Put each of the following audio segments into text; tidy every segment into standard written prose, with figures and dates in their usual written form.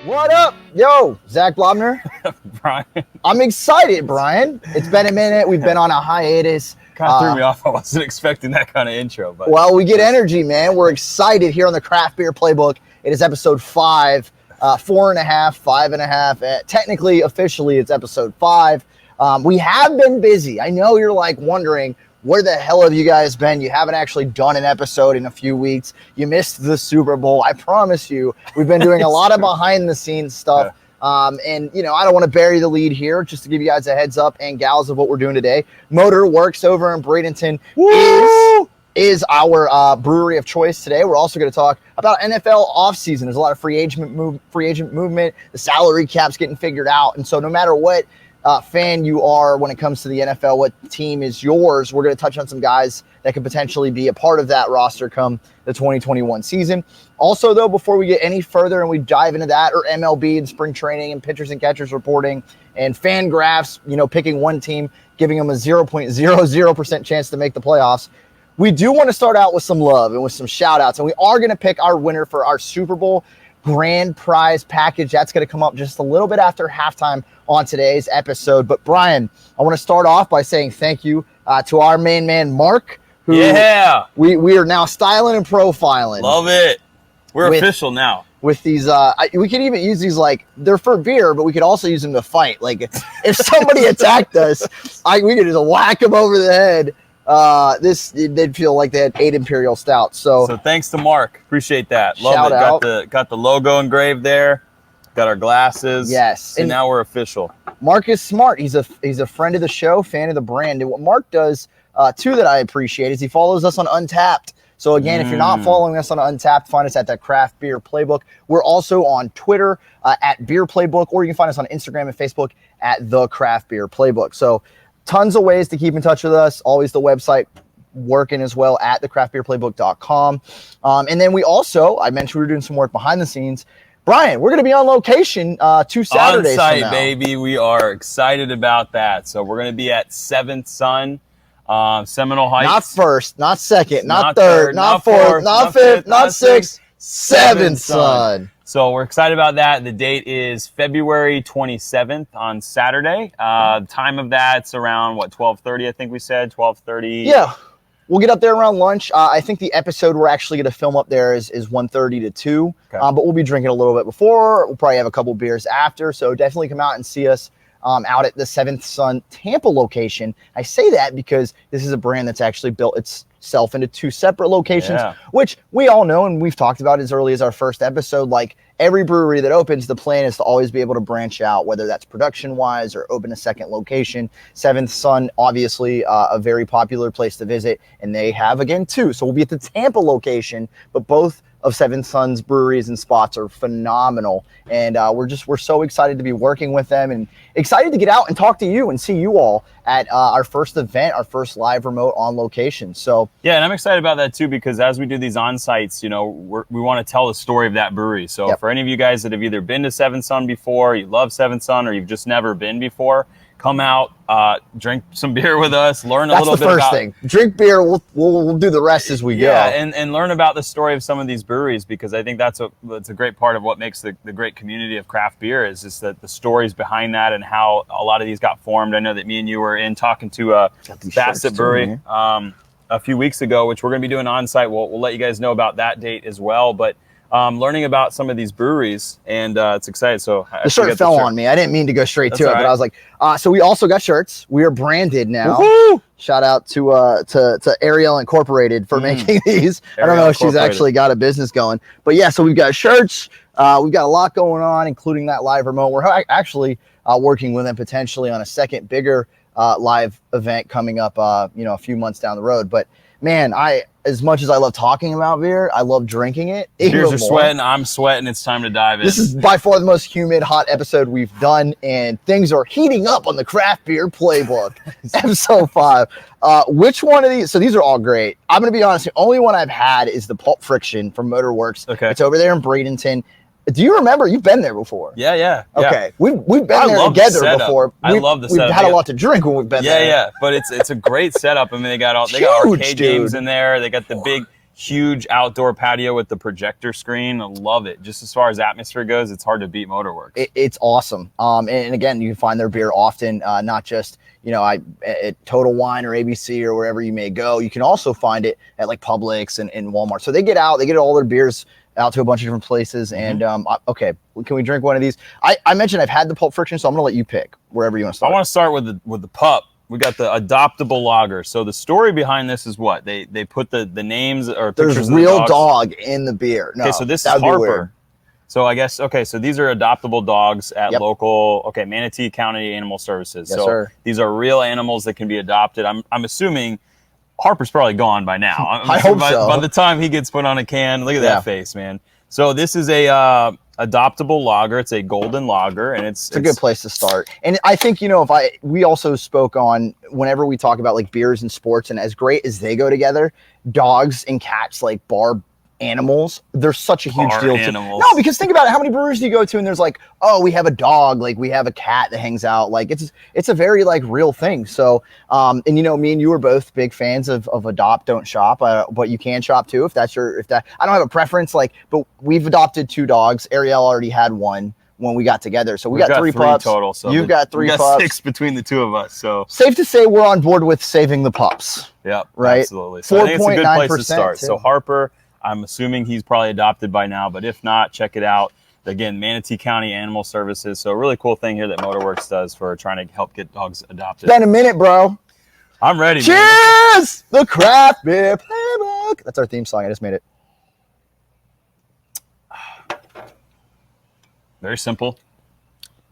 What up? Yo, Zach Blobner. Brian. I'm excited, Brian. It's been a minute. We've been on a hiatus. Kind of threw me off. I wasn't expecting that kind of intro. But well, we get energy, man. We're excited here on the Craft Beer Playbook. It is episode 5, 4.5, 5.5. Technically, officially, it's episode 5. We have been busy. I know you're like wondering, where the hell have you guys been? You haven't actually done an episode in a few weeks. You missed the Super Bowl. I promise you, we've been doing a lot of behind the scenes stuff. Yeah. And, you know, I don't want to bury the lead here, just to give you guys a heads up and gals of what we're doing today. Motorworks over in Bradenton is our brewery of choice today. We're also going to talk about NFL offseason. There's a lot of free agent movement. The salary cap's getting figured out. And so no matter what fan you are when it comes to the NFL, what team is yours, we're going to touch on some guys that could potentially be a part of that roster come the 2021 season. Also, though, before we get any further and we dive into that, or MLB and spring training and pitchers and catchers reporting and FanGraphs, you know, picking one team, giving them a 0.00% chance to make the playoffs, we do want to start out with some love and with some shout outs. And we are going to pick our winner for our Super Bowl grand prize package. That's going to come up just a little bit after halftime on today's episode. But Brian, I want to start off by saying thank you to our main man, Mark, who we are now styling and profiling. Love it. We're official now. With these, we could even use these like, they're for beer, but we could also use them to fight. Like if somebody attacked us, we could just whack them over the head. They'd feel like they had 8 Imperial Stouts. So thanks to Mark. Appreciate that. Love shout it. Out. Got the logo engraved there. Got our glasses. Yes. And now we're official. Mark is smart. He's a friend of the show, fan of the brand. And what Mark does, too, that I appreciate is he follows us on Untapped. So again, if you're not following us on Untapped, find us at the Craft Beer Playbook. We're also on Twitter at Beer Playbook, or you can find us on Instagram and Facebook at the Craft Beer Playbook. So tons of ways to keep in touch with us. Always the website working as well at thecraftbeerplaybook.com. And then we also, I mentioned we were doing some work behind the scenes. Brian, we're going to be on location 2 Saturdays on site, from now. Baby. We are excited about that. So we're going to be at 7th Sun, Seminole Heights. Not first, not second, not third, not fourth, not fifth, not sixth, 7th Sun. So we're excited about that. The date is February 27th on Saturday. The time of that's around, 12:30, I think we said, 12:30. Yeah. We'll get up there around lunch. I think the episode we're actually going to film up there is 1:30 to 2. Okay. But we'll be drinking a little bit before. We'll probably have a couple beers after. So definitely come out and see us out at the 7th Sun Tampa location. I say that because this is a brand that's actually built itself into 2 separate locations, which we all know and we've talked about as early as our first episode. Like every brewery that opens, the plan is to always be able to branch out, whether that's production-wise or open a second location. 7th Sun, obviously a very popular place to visit, and they have, again, 2. So we'll be at the Tampa location, but both of 7th Sun's breweries and spots are phenomenal. And we're so excited to be working with them and excited to get out and talk to you and see you all at our first event, our first live remote on location. So yeah, and I'm excited about that too, because as we do these on-sites, you know, we want to tell the story of that brewery. So for any of you guys that have either been to 7th Sun before, you love 7th Sun, or you've just never been before, come out, drink some beer with us, learn a little bit about... That's the first thing. Drink beer, we'll do the rest as we go. Yeah, and learn about the story of some of these breweries, because I think that's a great part of what makes the great community of craft beer is just that the stories behind that and how a lot of these got formed. I know that me and you were in talking to Bassett Brewery a few weeks ago, which we're going to be doing on-site. We'll let you guys know about that date as well, but learning about some of these breweries, and it's exciting. So the shirt fell on me. I didn't mean to go straight to it, but I was like, so we also got shirts. We are branded now. Woo-hoo! Shout out to Ariel Incorporated for making these. I don't know if she's actually got a business going, but yeah, so we've got shirts. We've got a lot going on, including that live remote. We're actually working with them potentially on a second bigger live event coming up, a few months down the road. But man, as much as I love talking about beer, I love drinking it. Beers are sweating. I'm sweating. It's time to dive in. This is by far the most humid, hot episode we've done, and things are heating up on the Craft Beer Playbook. Episode 5. Which one of these? So these are all great. I'm going to be honest. The only one I've had is the Pulp Friction from Motorworks. Okay. It's over there in Bradenton. Do you remember? You've been there before. Yeah. Okay. We've been there together before. I love the setup. We've had a lot to drink when we've been there. Yeah. But it's a great setup. I mean, they got arcade games in there. They got the big, huge outdoor patio with the projector screen. I love it. Just as far as atmosphere goes, it's hard to beat Motorworks. It's awesome. And again, you can find their beer often, not just, at Total Wine or ABC or wherever you may go. You can also find it at like Publix and Walmart. So they get all their beers out to a bunch of different places. And okay, can we drink one of these? I mentioned I've had the Pulp Friction, so I'm gonna let you pick wherever you want to start. I want to start with the pup. We got the adoptable lager. So the story behind this is what? They put the names or pictures There's of the real dogs. Dog in the beer. No, okay, so this is Harper. So I guess, so these are adoptable dogs at local, Manatee County Animal Services. Yes, so sir. These are real animals that can be adopted. I'm assuming Harper's probably gone by now. I hope so. By the time he gets put on a can, look at that face, man. So this is a adoptable lager. It's a golden lager, and it's a good place to start. And I think, we also spoke on whenever we talk about like beers and sports, and as great as they go together, dogs and cats, like bar animals, they're such a huge deal. No, because think about it. How many breweries do you go to and there's like, oh, we have a dog, like we have a cat that hangs out. Like it's a very like real thing. So, and me and you are both big fans of adopt, don't shop, but you can shop too if that I don't have a preference, but we've adopted 2 dogs. Ariel already had one when we got together. So we got 3 pups total. So you've got 3 pups. 6 between the 2 of us. So safe to say we're on board with saving the pups. Yep. Right. Absolutely. So I think it's a good place to start. Too. So Harper, I'm assuming he's probably adopted by now, but if not, check it out. Again, Manatee County Animal Services. So a really cool thing here that Motorworks does for trying to help get dogs adopted. It's been a minute, bro. I'm ready. Cheers! Man. The Craft Beer Playbook. That's our theme song. I just made it. Very simple.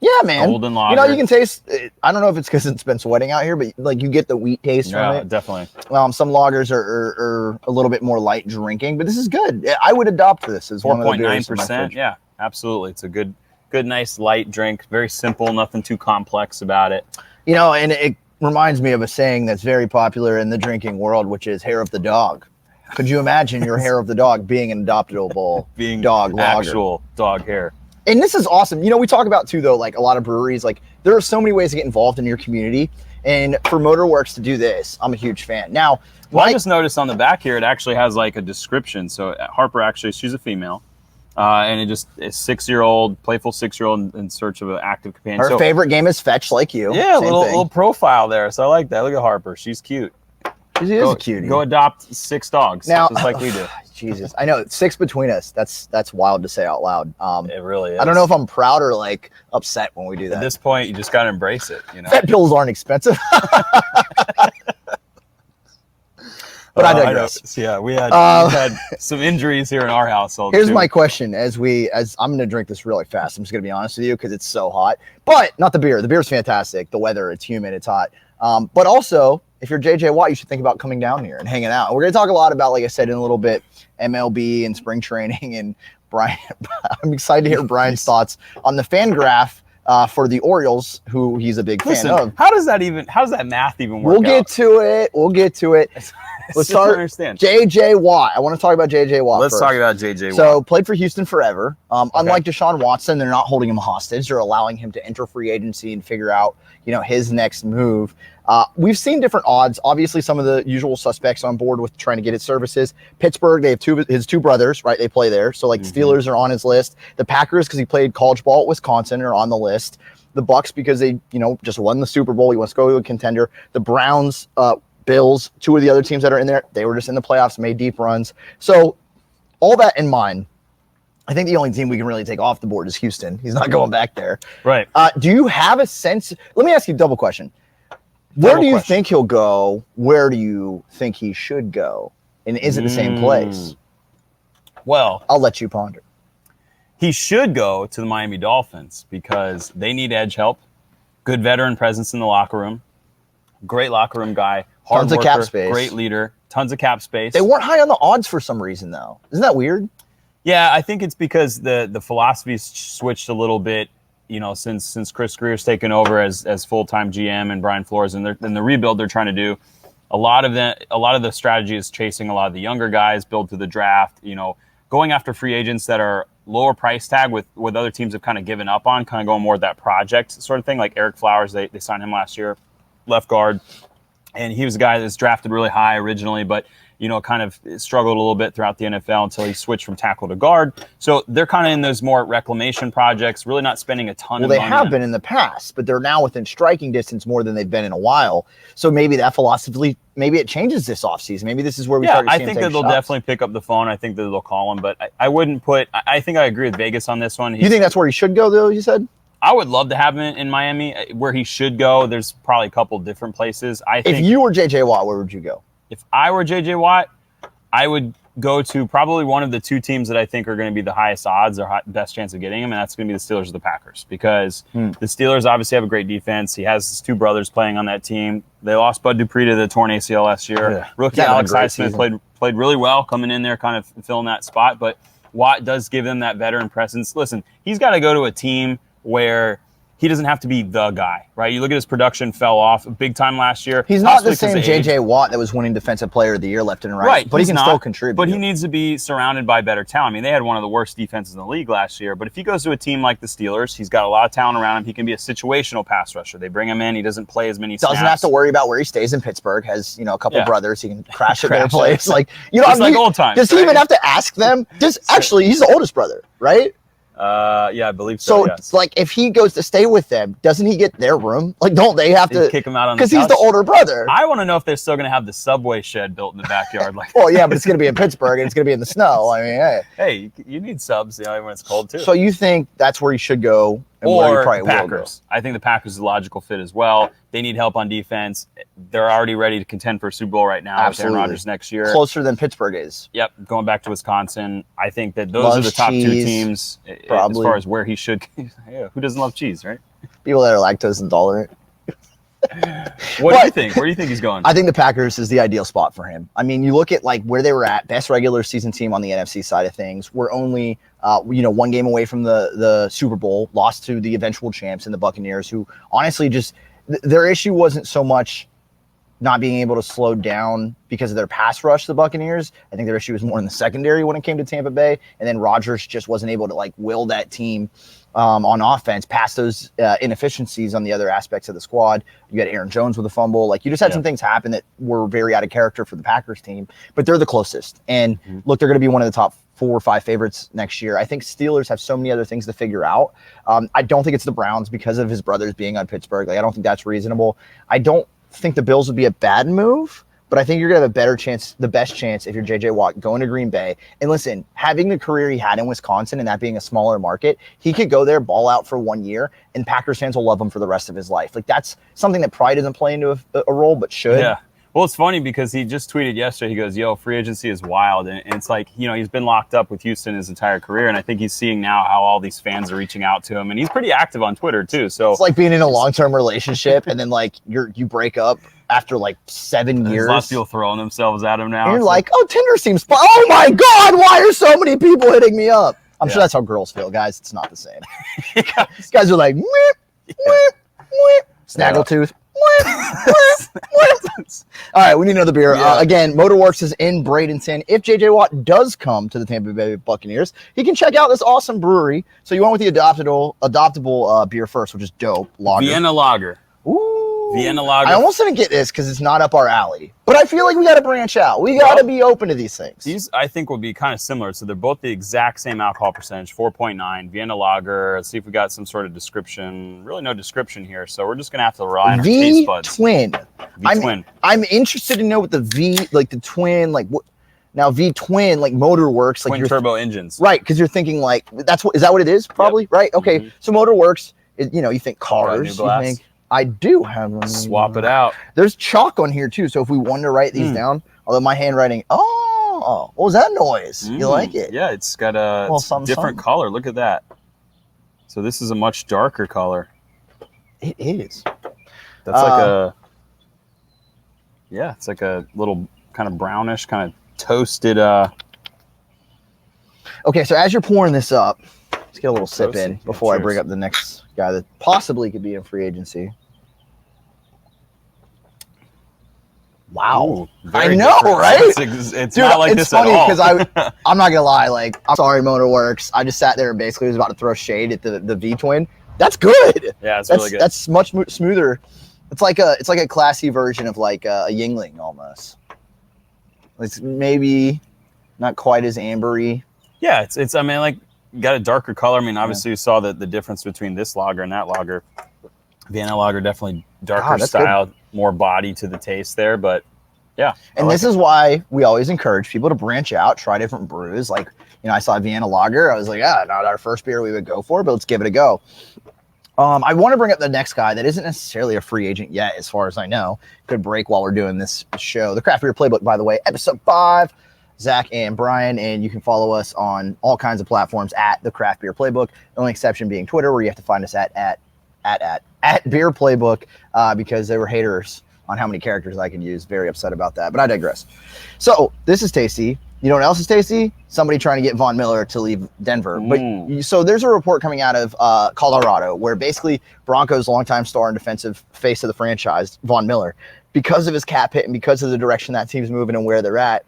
Yeah, man. Golden lager. You can taste. I don't know if it's because it's been sweating out here, but like you get the wheat taste from it. Yeah, definitely. Some lagers are a little bit more light drinking, but this is good. I would adopt this as 4.9%. Yeah, absolutely. It's a good, nice light drink. Very simple. Nothing too complex about it. And it reminds me of a saying that's very popular in the drinking world, which is "hair of the dog." Could you imagine your hair of the dog being an adoptable dog lager? Actual dog hair. And this is awesome. We talk about too, though, like a lot of breweries, like there are so many ways to get involved in your community. And for Motorworks to do this, I'm a huge fan. Now, I just noticed on the back here, it actually has like a description. So Harper, actually, she's a female. And it just is 6-year-old, playful 6-year-old in search of an active companion. Her favorite game is fetch, like you. Yeah, little profile there. So I like that. Look at Harper. She's cute. She is a cutie. Go adopt 6 dogs, now, just like we do. Jesus, I know 6 between us. That's wild to say out loud. It really is. I don't know if I'm proud or like upset when we do that. At this point, you just got to embrace it. Vet pills aren't expensive. But I digress. Yeah, we've had some injuries here in our household. Here's my question: as I'm going to drink this really fast. I'm just going to be honest with you because it's so hot. But not the beer. The beer's fantastic. The weather, it's humid, it's hot. But also, if you're JJ Watt, you should think about coming down here and hanging out. And we're going to talk a lot about, like I said in a little bit, MLB and spring training. And Brian, I'm excited to hear Brian's thoughts on the FanGraph for the Orioles, who he's a big fan of. How does that math even work? We'll get to it. Let's start. Understand. JJ Watt. I want to talk about JJ Watt. Let's talk about JJ Watt. So played for Houston forever. Unlike Deshaun Watson, they're not holding him hostage. They're allowing him to enter free agency and figure out, his next move. We've seen different odds. Obviously, some of the usual suspects on board with trying to get his services. Pittsburgh, they have his 2 brothers, right? They play there. So like Steelers are on his list. The Packers, because he played college ball at Wisconsin, are on the list. The Bucks, because they, just won the Super Bowl. He wants to go to a contender. The Browns, Bills, 2 of the other teams that are in there, they were just in the playoffs, made deep runs. So all that in mind, I think the only team we can really take off the board is Houston. He's not going back there. Right. Do you have a sense? Let me ask you a double question. Where do you think he'll go? Where do you think he should go? And is it the same place? Well, I'll let you ponder. He should go to the Miami Dolphins because they need edge help. Good veteran presence in the locker room. Great locker room guy. Hard tons worker, of cap space. Great leader. Tons of cap space. They weren't high on the odds for some reason, though. Isn't that weird? Yeah, I think it's because the philosophy's switched a little bit, since Chris Greer's taken over as full-time GM and Brian Flores and the rebuild they're trying to do. A lot of the strategy is chasing a lot of the younger guys, build through the draft, going after free agents that are lower price tag with other teams have kind of given up on, kind of going more of that project sort of thing. Like Eric Flowers, they signed him last year, left guard. And he was a guy that was drafted really high originally, but kind of struggled a little bit throughout the NFL until he switched from tackle to guard. So they're kind of in those more reclamation projects, really not spending a ton of money. Well, they have been in the past, but they're now within striking distance more than they've been in a while. So maybe that philosophy, maybe it changes this offseason. Maybe this is where we start to see I think that they'll definitely pick up the phone. I think that they'll call him, but I wouldn't put – I think I agree with Vegas on this one. You think that's where he should go, though, you said? I would love to have him in Miami. Where he should go, there's probably a couple different places. If you were J.J. Watt, where would you go? If I were J.J. Watt, I would go to probably one of the two teams that I think are going to be the highest odds or best chance of getting him, and that's going to be the Steelers or the Packers, because the Steelers obviously have a great defense. He has his two brothers playing on that team. They lost Bud Dupree to the torn ACL last year. Yeah. Rookie Alex Highsmith played really well coming in there, kind of filling that spot, but Watt does give them that veteran presence. Listen, he's got to go to a team where he doesn't have to be the guy, right? You look at his production fell off big time last year. He's not the same J.J. Watt that was winning Defensive Player of the Year left and right. But he can still contribute. But he needs to be surrounded by better talent. I mean, they had one of the worst defenses in the league last year. But if he goes to a team like the Steelers, he's got a lot of talent around him. He can be a situational pass rusher. They bring him in. He doesn't play as many snaps. Doesn't have to worry about where he stays in Pittsburgh. Has, a couple brothers. He can crash at their place. Like, it's like old times. Does he even have to ask them? Actually, he's the oldest brother, right? Yeah, I believe so. So, yes. like, if he goes to stay with them, doesn't he get their room? Like, don't they have to kick him out on the couch? Because he's the older brother. I want to know if they're still going to have the subway shed built in the backyard. Well, yeah, but it's going to be in Pittsburgh and it's going to be in the snow. I mean, hey, you need subs, when it's cold too. So you think that's where he should go, and or where he probably Packers? Will go? I think the Packers is a logical fit as well. They need help on defense. They're already ready to contend for a Super Bowl right now. Absolutely. With Aaron Rodgers next year. Closer than Pittsburgh is. Yep, going back to Wisconsin. I think that those are the top two teams probably. As far as where he should. Yeah, who doesn't love cheese, right? People that are lactose intolerant. What do you think? Where do you think he's going? I think the Packers is the ideal spot for him. I mean, you look at where they were at, best regular season team on the NFC side of things. We're only one game away from the Super Bowl, lost to the eventual champs in the Buccaneers, who honestly just their issue wasn't so much not being able to slow down because of their pass rush, the Buccaneers. I think their issue was more in the secondary when it came to Tampa Bay, and then Rodgers just wasn't able to will that team on offense past those inefficiencies on the other aspects of the squad. You had Aaron Jones with a fumble. You just had some things happen that were very out of character for the Packers team, but they're the closest. And look, they're going to be one of the top 4 or 5 favorites next year. I think Steelers have so many other things to figure out. I don't think it's the Browns because of his brothers being on Pittsburgh. I don't think that's reasonable. I don't think the Bills would be a bad move, but I think you're going to have a better chance, the best chance, if you're J.J. Watt going to Green Bay. And listen, having the career he had in Wisconsin and that being a smaller market, he could go there, ball out for 1 year, and Packers fans will love him for the rest of his life. That's something that probably doesn't play into a role, but should. Yeah. Well, it's funny because he just tweeted yesterday. He goes, free agency is wild. And it's he's been locked up with Houston his entire career. And I think he's seeing now how all these fans are reaching out to him. And he's pretty active on Twitter, too. So it's like being in a long-term relationship and then, you break up after, 7 years. There's lots of people throwing themselves at him now. And you're Tinder seems fun. Oh, my God, why are so many people hitting me up? I'm sure that's how girls feel, guys. It's not the same. Guys are like, snaggletooth. All right, we need another beer. Again, Motorworks is in Bradenton. If J.J. Watt does come to the Tampa Bay Buccaneers, he can check out this awesome brewery. So you went with the adoptable beer first, which is dope. Lager. Vienna Lager. Ooh. Vienna Lager. I almost didn't get this because it's not up our alley. But I feel like we got to branch out. We got to be open to these things. These, I think, will be kind of similar. So they're both the exact same alcohol percentage, 4.9. Vienna Lager. Let's see if we got some sort of description. Really no description here. So we're just going to have to rely on our taste buds. V-twin. V-twin. I'm interested to know what the V, the twin, what. Now V-twin, Motorworks. Twin turbo engines. Right, because you're thinking is that what it is? Probably, yep. Right? Okay, mm-hmm. So Motorworks, you think cars. You think, I do have one. Swap it out. There's chalk on here too, so if we want to write these down, although my handwriting, what was that noise? You like it? Yeah, it's got a different color. Look at that. So this is a much darker color. It is. That's it's like a little kind of brownish, kind of toasted. Okay, so as you're pouring this up, let's get a little sip in before I bring up the next guy that possibly could be in free agency. Wow. Ooh, I know, different. right? It's not like this at all. It's funny because I'm not going to lie. I'm sorry, Motorworks. I just sat there and basically was about to throw shade at the V-twin. That's good. Yeah, it's really good. That's much smoother. It's like a classy version of a Yingling almost. It's maybe not quite as ambery. Yeah, it's. I mean, like, got a darker color. I mean, obviously you saw the difference between this lager and that lager. Vienna lager definitely darker style, more body to the taste there, but yeah. And this is why we always encourage people to branch out, try different brews. Like, I saw Vienna lager. I was like, not our first beer we would go for, but let's give it a go. I want to bring up the next guy that isn't necessarily a free agent yet, as far as I know. Could break while we're doing this show. The Craft Beer Playbook, by the way, episode 5. Zach and Brian, and you can follow us on all kinds of platforms at the Craft Beer Playbook. The only exception being Twitter, where you have to find us at Beer Playbook, because they were haters on how many characters I could use. Very upset about that, but I digress. So this is tasty. You know what else is tasty? Somebody trying to get Von Miller to leave Denver. But so there's a report coming out of Colorado where basically Broncos' longtime star and defensive face of the franchise, Von Miller, because of his cap hit and because of the direction that team's moving and where they're at,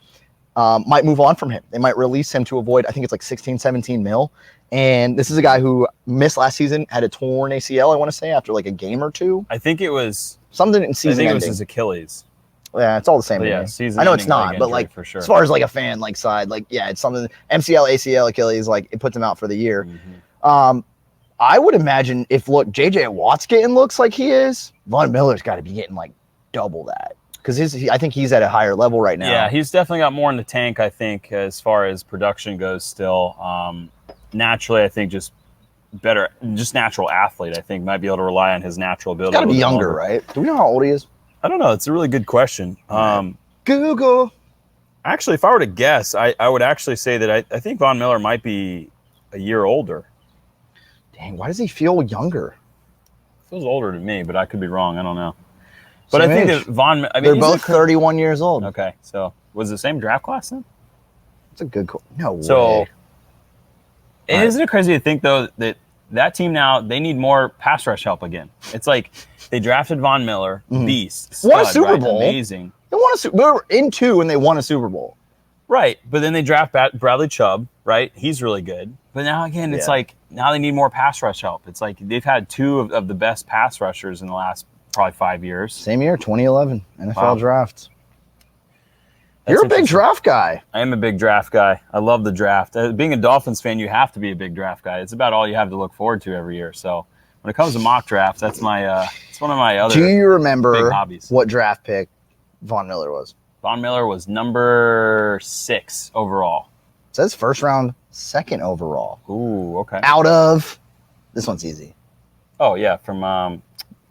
might move on from him. They might release him to avoid, I think it's like 16, 17 mil. And this is a guy who missed last season, had a torn ACL, I want to say, after like a game or two. I think it was something in season ending. I think it was his Achilles. Yeah, it's all the same. Yeah, I know it's not, but like for sure. As far as like a fan like side, like yeah, it's something. MCL, ACL, Achilles, like it puts him out for the year. I would imagine if JJ Watt's getting looks like he is, Von Miller's got to be getting like double that because I think he's at a higher level right now. Yeah, he's definitely got more in the tank. I think as far as production goes, still naturally, I think just better, just natural athlete. I think might be able to rely on his natural ability. He's got to be younger, right? Do we know how old he is? I don't know. It's a really good question. Google. Actually, if I were to guess, I would actually say that I think Von Miller might be a year older. Dang, why does he feel younger? Feels older to me, but I could be wrong. I don't know. But I think that they're both 31 years old. Okay, so was it the same draft class then? That's a good no so, way. Isn't it crazy to think, though, that team now, they need more pass rush help again? It's like they drafted Von Miller, beast, stud, won a Super Bowl. Amazing. They were in 2 and they won a Super Bowl. Right, but then they draft Bradley Chubb, right? He's really good. But now, again, it's like now they need more pass rush help. It's like they've had 2 of the best pass rushers in the last probably 5 years. Same year, 2011, NFL draft. You're a big draft guy. I am a big draft guy. I love the draft. Being a Dolphins fan, you have to be a big draft guy. It's about all you have to look forward to every year. So when it comes to mock drafts, that's my it's one of my other. Do you remember big hobbies. What draft pick Von Miller was? Von Miller was number 6 overall. It says first round, 2nd overall. Ooh, okay. Out of this one's easy. Oh yeah, from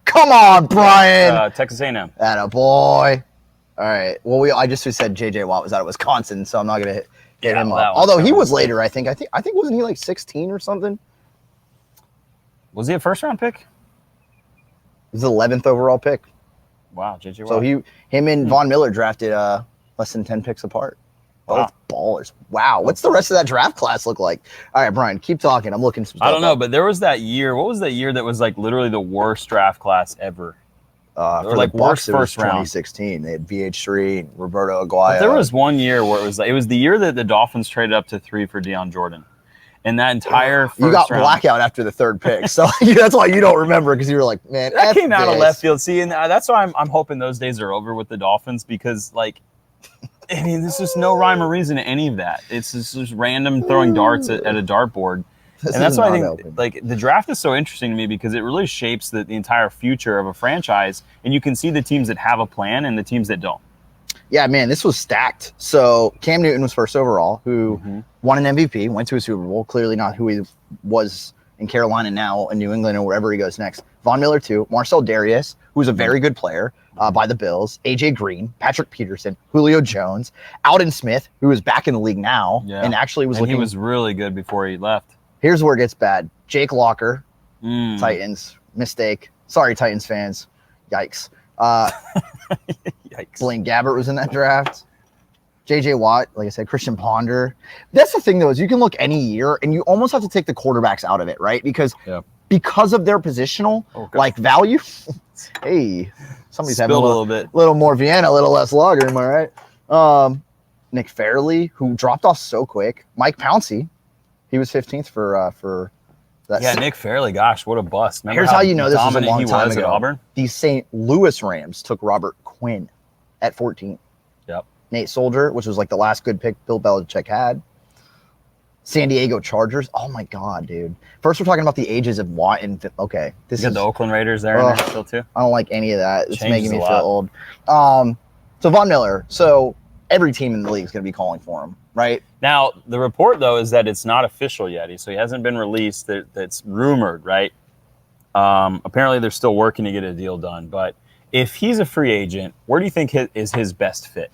come on, Brian. Texas A&M. Attaboy. All right. Well, I just said J.J. Watt was out of Wisconsin, so I'm not gonna hit him up. Although he was later, I think wasn't he like 16 or something? Was he a first round pick? He was the 11th overall pick. Wow, J.J. Watt. So him and Von Miller drafted less than 10 picks apart. Both ballers. Wow. What's the rest of that draft class look like? All right, Brian, keep talking. I'm looking some stuff I don't know, up. but there was that year. What was that year that was like literally the worst draft class ever? For like worst first round. 2016. They had VH3 and Roberto Aguayo. But there was one year where it was the year that the Dolphins traded up to 3 for Deion Jordan. And that entire first you got round, blackout after the 3rd pick, so that's why you don't remember because you were like, man, that came out of left field. See, and that's why I'm hoping those days are over with the Dolphins because, like, I mean, there's just no rhyme or reason to any of that. It's just random throwing darts at a dartboard. And that's why I think like the draft is so interesting to me because it really shapes the entire future of a franchise, and you can see the teams that have a plan and the teams that don't. Yeah, man, this was stacked. So Cam Newton was first overall, who won an MVP, went to a Super Bowl, clearly not who he was in Carolina now, in New England, or wherever he goes next. Von Miller, 2. Marcel Darius, who's a very good player by the Bills. A.J. Green, Patrick Peterson, Julio Jones, Alden Smith, who is back in the league now, and actually was looking. He was really good before he left. Here's where it gets bad. Jake Locker, Titans, mistake. Sorry, Titans fans. Yikes. Yikes. Blaine Gabbert was in that draft. J.J. Watt, like I said, Christian Ponder. That's the thing, though, is you can look any year, and you almost have to take the quarterbacks out of it, right? Because of their positional like value. Hey, somebody's having a little more Vienna, a little less lager, am I right? Nick Fairley, who dropped off so quick. Mike Pouncey, he was 15th for that. Yeah, Nick Fairley, gosh, what a bust. Remember Here's how you know this was a long time ago. At Auburn? The St. Louis Rams took Robert Quinn at 14. Yep. Nate Soldier, which was like the last good pick Bill Belichick had. San Diego Chargers. Oh my God, dude. First, we're talking about the ages of Watt and okay. This is the Oakland Raiders there in there still too. I don't like any of that. It's Changes making me feel old. So Von Miller. So every team in the league is going to be calling for him, right? Now the report though is that it's not official yet, so he hasn't been released. That's rumored, right? Apparently, they're still working to get a deal done. But if he's a free agent, where do you think is his best fit?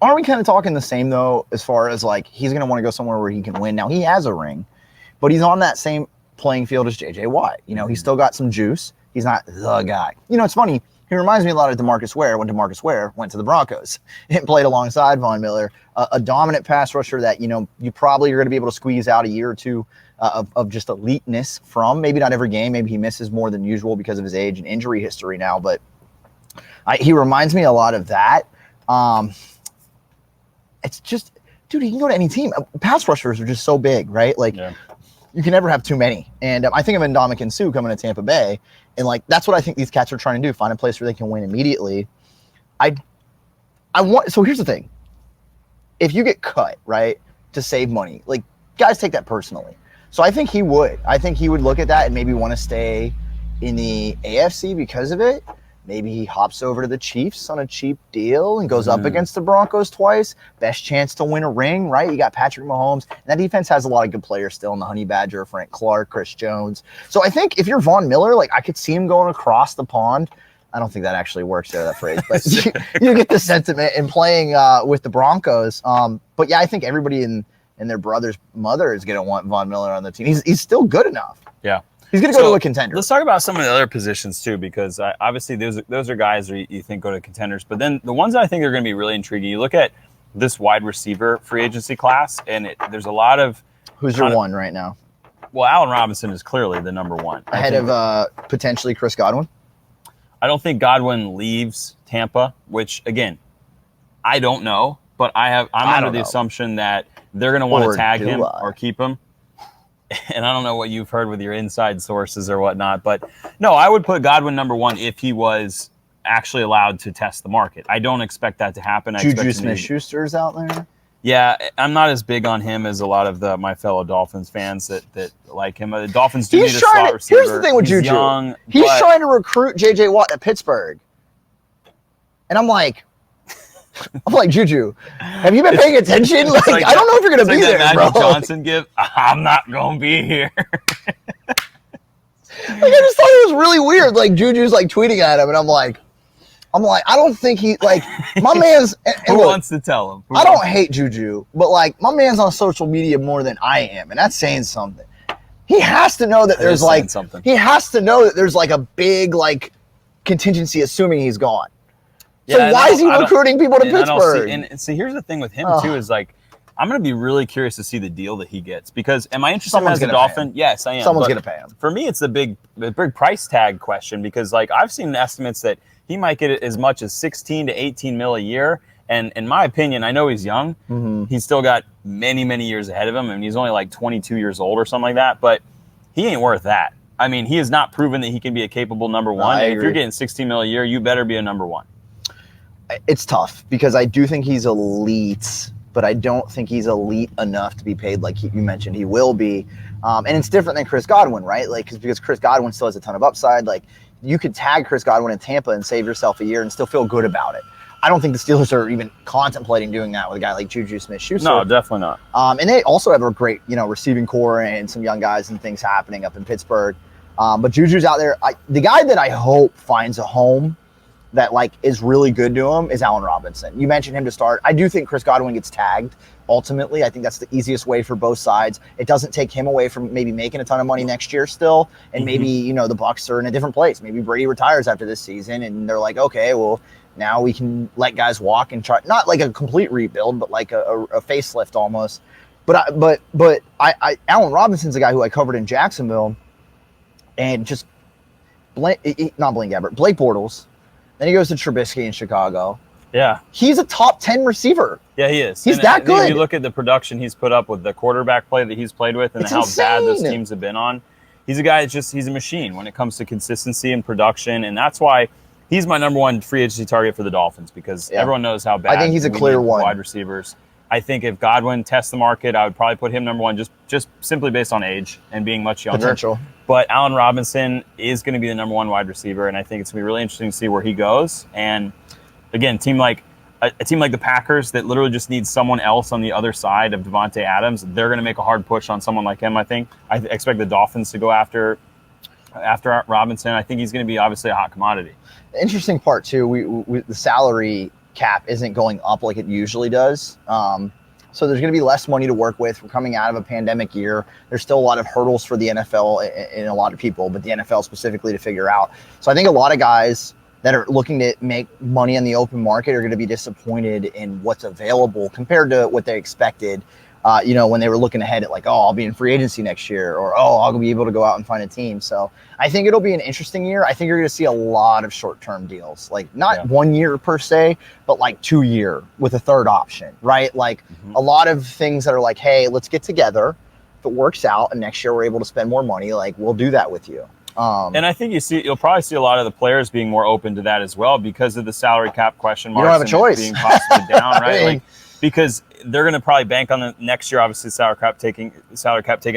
Aren't we kind of talking the same, though, as far as, like, he's going to want to go somewhere where he can win? Now, he has a ring, but he's on that same playing field as J.J. Watt. You know, he's still got some juice. He's not the guy. You know, it's funny. He reminds me a lot of DeMarcus Ware when DeMarcus Ware went to the Broncos and played alongside Von Miller, a dominant pass rusher that, you know, you probably are going to be able to squeeze out a year or two of just eliteness from. Maybe not every game. Maybe he misses more than usual because of his age and injury history now, but he reminds me a lot of that. It's just, dude, he can go to any team. Pass rushers are just so big, right? Like, you can never have too many. And I think of Ndamukong Suh coming to Tampa Bay, and, like, that's what I think these cats are trying to do, find a place where they can win immediately. So here's the thing. If you get cut, right, to save money, like, guys take that personally. So I think he would. I think he would look at that and maybe want to stay in the AFC because of it. Maybe he hops over to the Chiefs on a cheap deal and goes up against the Broncos twice. Best chance to win a ring, right? You got Patrick Mahomes. And that defense has a lot of good players still in the Honey Badger, Frank Clark, Chris Jones. So I think if you're Von Miller, like, I could see him going across the pond. I don't think that actually works there, that phrase. But you get the sentiment in playing with the Broncos. But, yeah, I think everybody in their brother's mother is going to want Von Miller on the team. He's still good enough. Yeah. He's going to go to a contender. Let's talk about some of the other positions, too, because obviously those are guys that you think go to contenders. But then the ones that I think are going to be really intriguing, you look at this wide receiver free agency class, and there's a lot of... Who's your one right now? Well, Allen Robinson is clearly the number one. Ahead of potentially Chris Godwin? I don't think Godwin leaves Tampa, which, again, I don't know. But I'm under the assumption that they're going to want to tag him or keep him. And I don't know what you've heard with your inside sources or whatnot, but no, I would put Godwin number one if he was actually allowed to test the market. I don't expect that to happen. Juju Smith-Schuster's out there. Yeah, I'm not as big on him as a lot of my fellow Dolphins fans that like him. The Dolphins do need a slot receiver. Here's the thing with Juju. He's trying to recruit J.J. Watt at Pittsburgh. And I'm like, Juju, have you been paying attention? Like I don't know if you're going to be there, Magic bro. Johnson give, I'm not going to be here. Like, I just thought it was really weird. Like, Juju's, like, tweeting at him, and I'm like, I don't think he, like, my man's... Who wants to tell him? I don't hate Juju, but, like, my man's on social media more than I am, and that's saying something. He has to know that there's, like... He has to know that there's, like, a big, like, contingency assuming he's gone. So why is he recruiting people to Pittsburgh? And see, here's the thing with him, too, is, like, I'm going to be really curious to see the deal that he gets. Because am I interested in him as a Dolphin? Yes, I am. Someone's going to pay him. For me, it's the big price tag question. Because, like, I've seen estimates that he might get as much as 16 to 18 mil a year. And in my opinion, I know he's young. Mm-hmm. He's still got many, many years ahead of him. I mean, he's only like 22 years old or something like that. But he ain't worth that. I mean, he has not proven that he can be a capable number one. And if you're getting 16 mil a year, you better be a number one. It's tough because I do think he's elite, but I don't think he's elite enough to be paid like you mentioned he will be. And it's different than Chris Godwin, right? Like, because Chris Godwin still has a ton of upside. Like, you could tag Chris Godwin in Tampa and save yourself a year and still feel good about it. I don't think the Steelers are even contemplating doing that with a guy like Juju Smith-Schuster. No, definitely not. And they also have a great, receiving core and some young guys and things happening up in Pittsburgh. But Juju's out there. The guy that I hope finds a home that, like, is really good to him is Allen Robinson. You mentioned him to start. I do think Chris Godwin gets tagged. Ultimately, I think that's the easiest way for both sides. It doesn't take him away from maybe making a ton of money next year still, and maybe, the Bucs are in a different place. Maybe Brady retires after this season, and they're like, okay, well, now we can let guys walk and try, not like a complete rebuild, but like a facelift almost. But Allen Robinson's a guy who I covered in Jacksonville, and just Blake Bortles. Then he goes to Trubisky in Chicago. Yeah. He's a top 10 receiver. Yeah, he is. He's that good. If you look at the production he's put up with the quarterback play that he's played with and how bad those teams have been on, he's a guy he's a machine when it comes to consistency and production. And that's why He's my number one free agency target for the Dolphins because everyone knows how bad I think he's a clear one. Wide receivers. I think if Godwin tests the market, I would probably put him number one just simply based on age and being much younger. Potential. But Allen Robinson is going to be the number one wide receiver, and I think it's going to be really interesting to see where he goes. And again, a team like the Packers that literally just needs someone else on the other side of Devontae Adams, they're going to make a hard push on someone like him, I think. I expect the Dolphins to go after Robinson. I think he's going to be obviously a hot commodity. The interesting part, too, the salary cap isn't going up like it usually does. So there's going to be less money to work with. We're coming out of a pandemic year. There's still a lot of hurdles for the NFL and a lot of people, but the NFL specifically to figure out. So I think a lot of guys that are looking to make money on the open market are going to be disappointed in what's available compared to what they expected. When they were looking ahead at like, oh, I'll be in free agency next year, or, oh, I'll be able to go out and find a team. So I think it'll be an interesting year. I think you're going to see a lot of short-term deals, like not 1 year per se, but like 2 year with a third option, right? Like a lot of things that are like, hey, let's get together. If it works out and next year we're able to spend more money, like we'll do that with you. And I think you'll probably see a lot of the players being more open to that as well because of the salary cap question marks. You don't have a choice. Being possibly down, right? Because they're going to probably bank on the next year, obviously, salary cap taking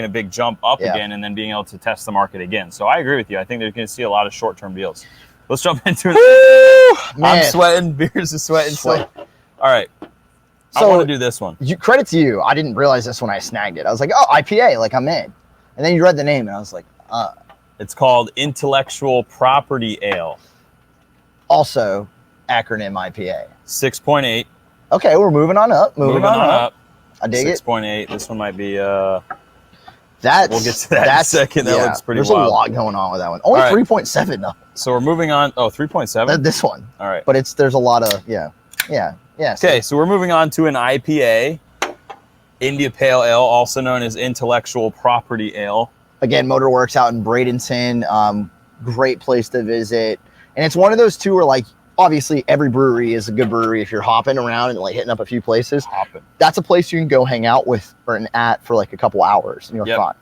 a big jump up again and then being able to test the market again. So I agree with you. I think they're going to see a lot of short-term deals. Let's jump into it. I'm sweating. Beers is sweating. All right. So I want to do this one. Credit to you. I didn't realize this when I snagged it. I was like, oh, IPA, like I'm in. And then you read the name, and I was like, It's called Intellectual Property Ale. Also, acronym IPA. 6.8. Okay, we're moving on up. Moving on up. I dig 6.8. This one might be. We'll get to that in a second. That looks pretty wild. There's a lot going on with that one. Only 3.7 though. So we're moving on. Oh, 3.7? This one. All right. But there's a lot of, yeah. Okay, so we're moving on to an IPA, India Pale Ale, also known as Intellectual Property Ale. Again, Motorworks out in Bradenton. Great place to visit. And it's one of those two where, like, obviously every brewery is a good brewery if you're hopping around and, like, hitting up a few places. That's a place you can go hang out with for like a couple hours and you're fine.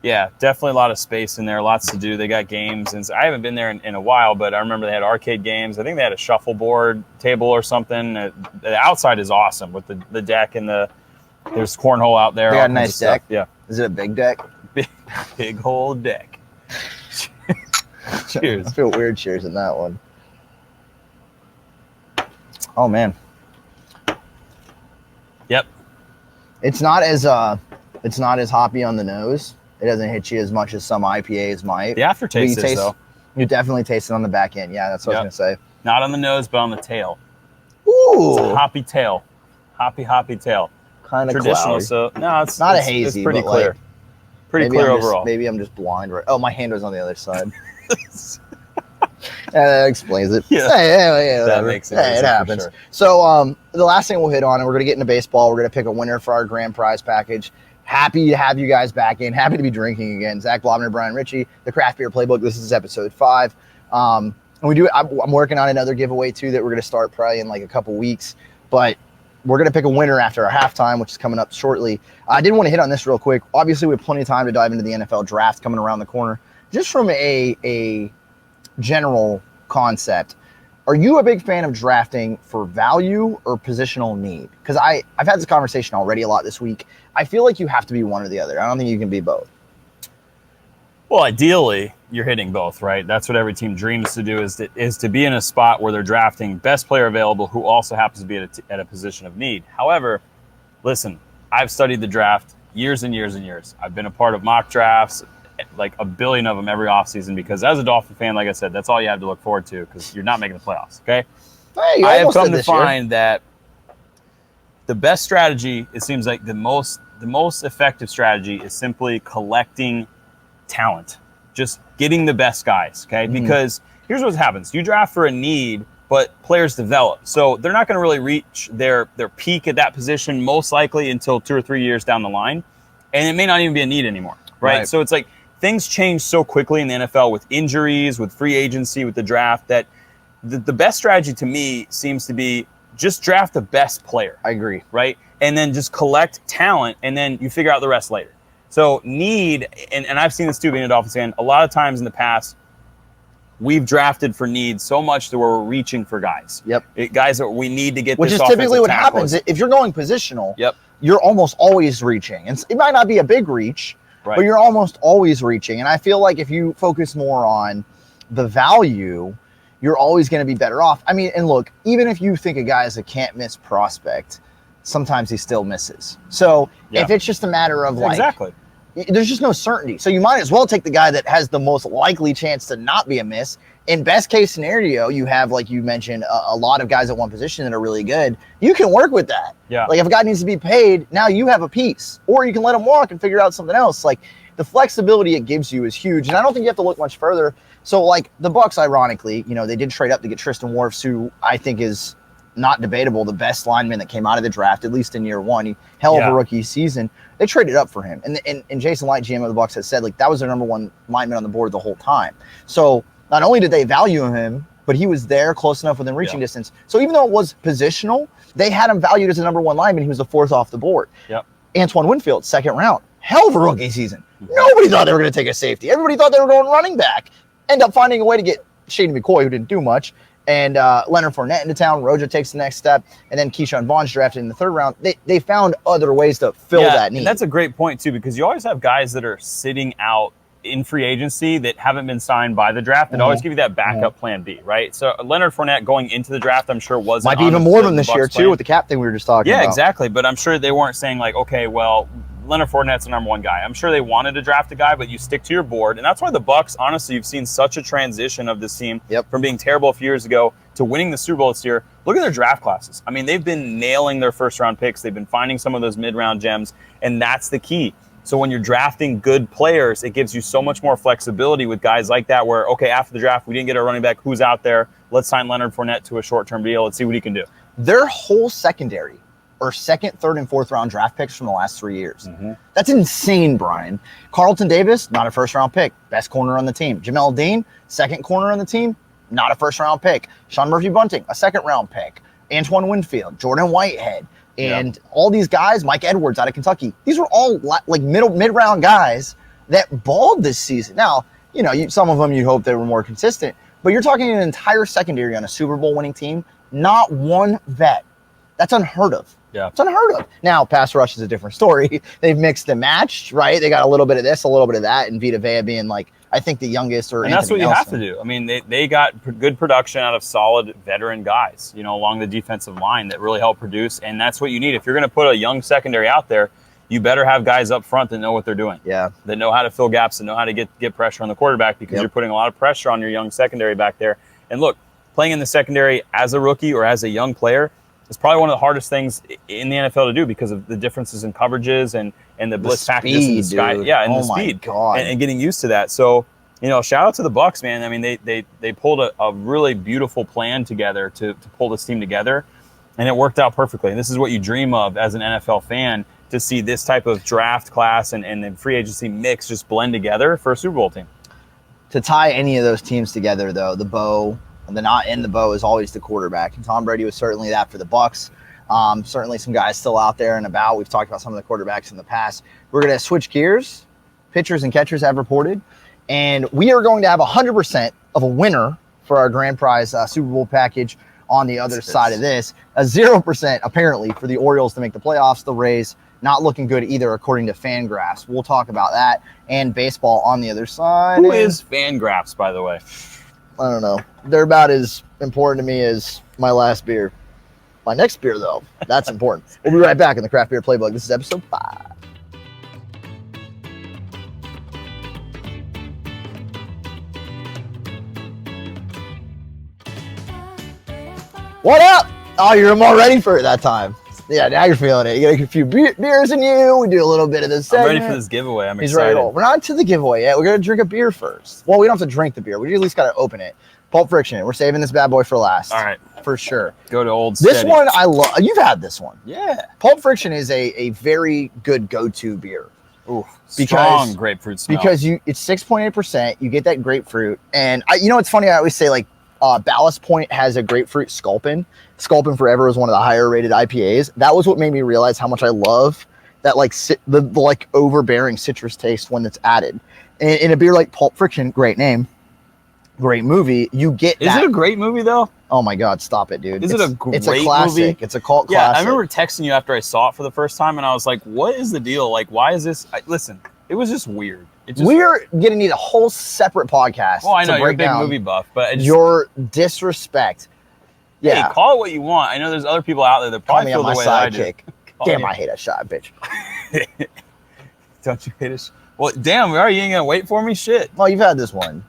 Yeah, definitely a lot of space in there, lots to do. They got games. And I haven't been there in a while, but I remember they had arcade games. I think they had a shuffleboard table or something. The outside is awesome with the deck and there's cornhole out there. They got a nice deck. Yeah. Is it a big deck? Big whole deck. Cheers. I feel weird cheers in that one. Oh man. Yep. It's not as hoppy on the nose. It doesn't hit you as much as some IPAs might. The aftertaste is though. You definitely taste it on the back end. Yeah, that's what I was gonna say. Not on the nose, but on the tail. Ooh. It's a hoppy tail. Hoppy tail. Kind of traditional. Cloudy. So no, it's not a hazy. It's pretty but clear. Like, pretty clear overall. Maybe I'm just blind. Right? Oh, my hand was on the other side. That explains it. Yeah, that makes it. It happens. Sure. So the last thing we'll hit on, and we're going to get into baseball. We're going to pick a winner for our grand prize package. Happy to have you guys back in. Happy to be drinking again. Zach Blobner, Brian Ritchie, the Craft Beer Playbook. This is episode 5. And I'm working on another giveaway too that we're going to start probably in like a couple weeks. But we're going to pick a winner after our halftime, which is coming up shortly. I did want to hit on this real quick. Obviously, we have plenty of time to dive into the NFL draft coming around the corner. Just from a general concept, are you a big fan of drafting for value or positional need? Because I've had this conversation already a lot this week. I feel like you have to be one or the other. I don't think you can be both. Well, ideally, you're hitting both, right? That's what every team dreams to do, is to be in a spot where they're drafting best player available who also happens to be at a position of need. However, listen, I've studied the draft years and years and years. I've been a part of mock drafts, like a billion of them every offseason, because as a Dolphin fan, like I said, that's all you have to look forward to because you're not making the playoffs, okay? Hey, I have come to find that the best strategy, it seems like the most effective strategy is simply collecting talent, just getting the best guys, okay? Mm-hmm. Because here's what happens. You draft for a need, but players develop. So they're not going to really reach their peak at that position most likely until 2 or 3 years down the line. And it may not even be a need anymore, right? So it's like things change so quickly in the NFL with injuries, with free agency, with the draft, that the best strategy to me seems to be just draft the best player. I agree. Right? And then just collect talent, and then you figure out the rest later. So need, and I've seen this too being a Dolphins fan, a lot of times in the past, we've drafted for needs so much to where we're reaching for guys. Guys that we need to get. Which this is typically what tackle. happens if you're going positional. Yep. You're almost always reaching, and it might not be a big reach, but you're almost always reaching. And I feel like if you focus more on the value, you're always going to be better off. I mean, and look, even if you think a guy is a can't miss prospect, sometimes he still misses. So if it's just a matter of there's just no certainty. So you might as well take the guy that has the most likely chance to not be a miss. In best case scenario, you have, like you mentioned, a lot of guys at one position that are really good. You can work with that. Like if a guy needs to be paid, now you have a piece. Or you can let him walk and figure out something else. Like the flexibility it gives you is huge. And I don't think you have to look much further. So like the Bucs, ironically, they did trade up to get Tristan Wirfs, who I think is not debatable, the best lineman that came out of the draft, at least in year one. He hell of a rookie season. They traded up for him. And Jason Light, GM of the Bucs, has said like that was their number one lineman on the board the whole time. So not only did they value him, but he was there close enough within reaching distance. So even though it was positional, they had him valued as the number one lineman. He was the fourth off the board. Antoine Winfield, second round. Hell of a rookie season. Nobody thought they were going to take a safety. Everybody thought they were going running back. End up finding a way to get Shady McCoy, who didn't do much, and Leonard Fournette into town. Rojo takes the next step, and then Keyshawn Vaughn's drafted in the third round. They found other ways to fill that need. And that's a great point, too, because you always have guys that are sitting out in free agency that haven't been signed by the draft and always give you that backup plan B, right? So Leonard Fournette going into the draft, I'm sure wasn't might be even more than this year, too, with the cap thing we were just talking about. Yeah, exactly. But I'm sure they weren't saying like, okay, well, Leonard Fournette's the number one guy. I'm sure they wanted to draft a guy, but you stick to your board. And that's why the Bucs, honestly, you've seen such a transition of this team from being terrible a few years ago to winning the Super Bowl this year. Look at their draft classes. I mean, they've been nailing their first-round picks. They've been finding some of those mid-round gems, and that's the key. So when you're drafting good players, it gives you so much more flexibility with guys like that where, okay, after the draft, we didn't get our running back. Who's out there? Let's sign Leonard Fournette to a short-term deal. Let's see what he can do. Their whole secondary are second, third, and fourth round draft picks from the last 3 years. That's insane, Brian. Carlton Davis, not a first-round pick. Best corner on the team. Jamel Dean, second corner on the team. Not a first-round pick. Sean Murphy-Bunting, a second-round pick. Antoine Winfield, Jordan Whitehead. And all these guys, Mike Edwards out of Kentucky, these were all like mid-round guys that balled this season. Now, some of them you hope they were more consistent, but you're talking an entire secondary on a Super Bowl winning team, not one vet. That's unheard of. It's unheard of. Now, pass rush is a different story. They've mixed and matched, right? They got a little bit of this, a little bit of that, and Vita Vea being like, I think the youngest or And that's what you have to do. I mean, they got good production out of solid veteran guys, along the defensive line that really help produce. And that's what you need. If you're going to put a young secondary out there, you better have guys up front that know what they're doing. That know how to fill gaps and know how to get pressure on the quarterback because you're putting a lot of pressure on your young secondary back there. And look, playing in the secondary as a rookie or as a young player is probably one of the hardest things in the NFL to do because of the differences in coverages and the blitz packages in the sky. And the speed. And getting used to that. So, shout out to the Bucs, man. I mean, they pulled a really beautiful plan together to pull this team together, and it worked out perfectly. And this is what you dream of as an NFL fan, to see this type of draft class and the free agency mix just blend together for a Super Bowl team. To tie any of those teams together, though, the bow, the knot in the bow is always the quarterback. And Tom Brady was certainly that for the Bucs. Certainly some guys still out there and about. We've talked about some of the quarterbacks in the past. We're going to switch gears. Pitchers and catchers have reported. And we are going to have 100% of a winner for our grand prize Super Bowl package on the other side of this. A 0% apparently for the Orioles to make the playoffs. The Rays not looking good either according to FanGraphs. We'll talk about that. And baseball on the other side. Who is FanGraphs, by the way? I don't know. They're about as important to me as my last beer. My next beer, though, that's important. We'll be right back in the Craft Beer Playbook. This is episode 5. What up? Oh, you're more ready for it that time. Yeah, now you're feeling it. You got a few beers in you. We do a little bit of this segment. I'm ready for this giveaway. I'm He's excited. Ready to roll. We're not to the giveaway yet. We're going to drink a beer first. Well, we don't have to drink the beer. We at least got to open it. Pulp Friction. We're saving this bad boy for last. All right. For sure. Go to Old This Steady. one I love. You've had this one. Yeah. Pulp Friction is a very good go-to beer. Ooh, strong grapefruit smell. Because it's 6.8%. You get that grapefruit. And it's funny. I always say like Ballast Point has a grapefruit Sculpin. Sculpin Forever is one of the higher rated IPAs. That was what made me realize how much I love that the overbearing citrus taste when it's added. And in a beer like Pulp Friction, great name, great movie. You get Is it a great movie though? Oh my God, stop it, dude. Is it a great It's a classic. movie? It's a cult Yeah, classic. I remember texting you after I saw it for the first time, and I was like, "What is the deal? Like, why is this?" Listen, it was just weird. We're gonna need a whole separate podcast. Well, I know to you're a break big down movie buff, but your disrespect. Yeah, hey, call it what you want. I know there's other people out there that call probably me feel on my the way that I do. sidekick. Damn, I hate that shot, bitch. Don't you hate it? Well, damn, are you ain't gonna wait for me? Shit. Oh, you've had this one.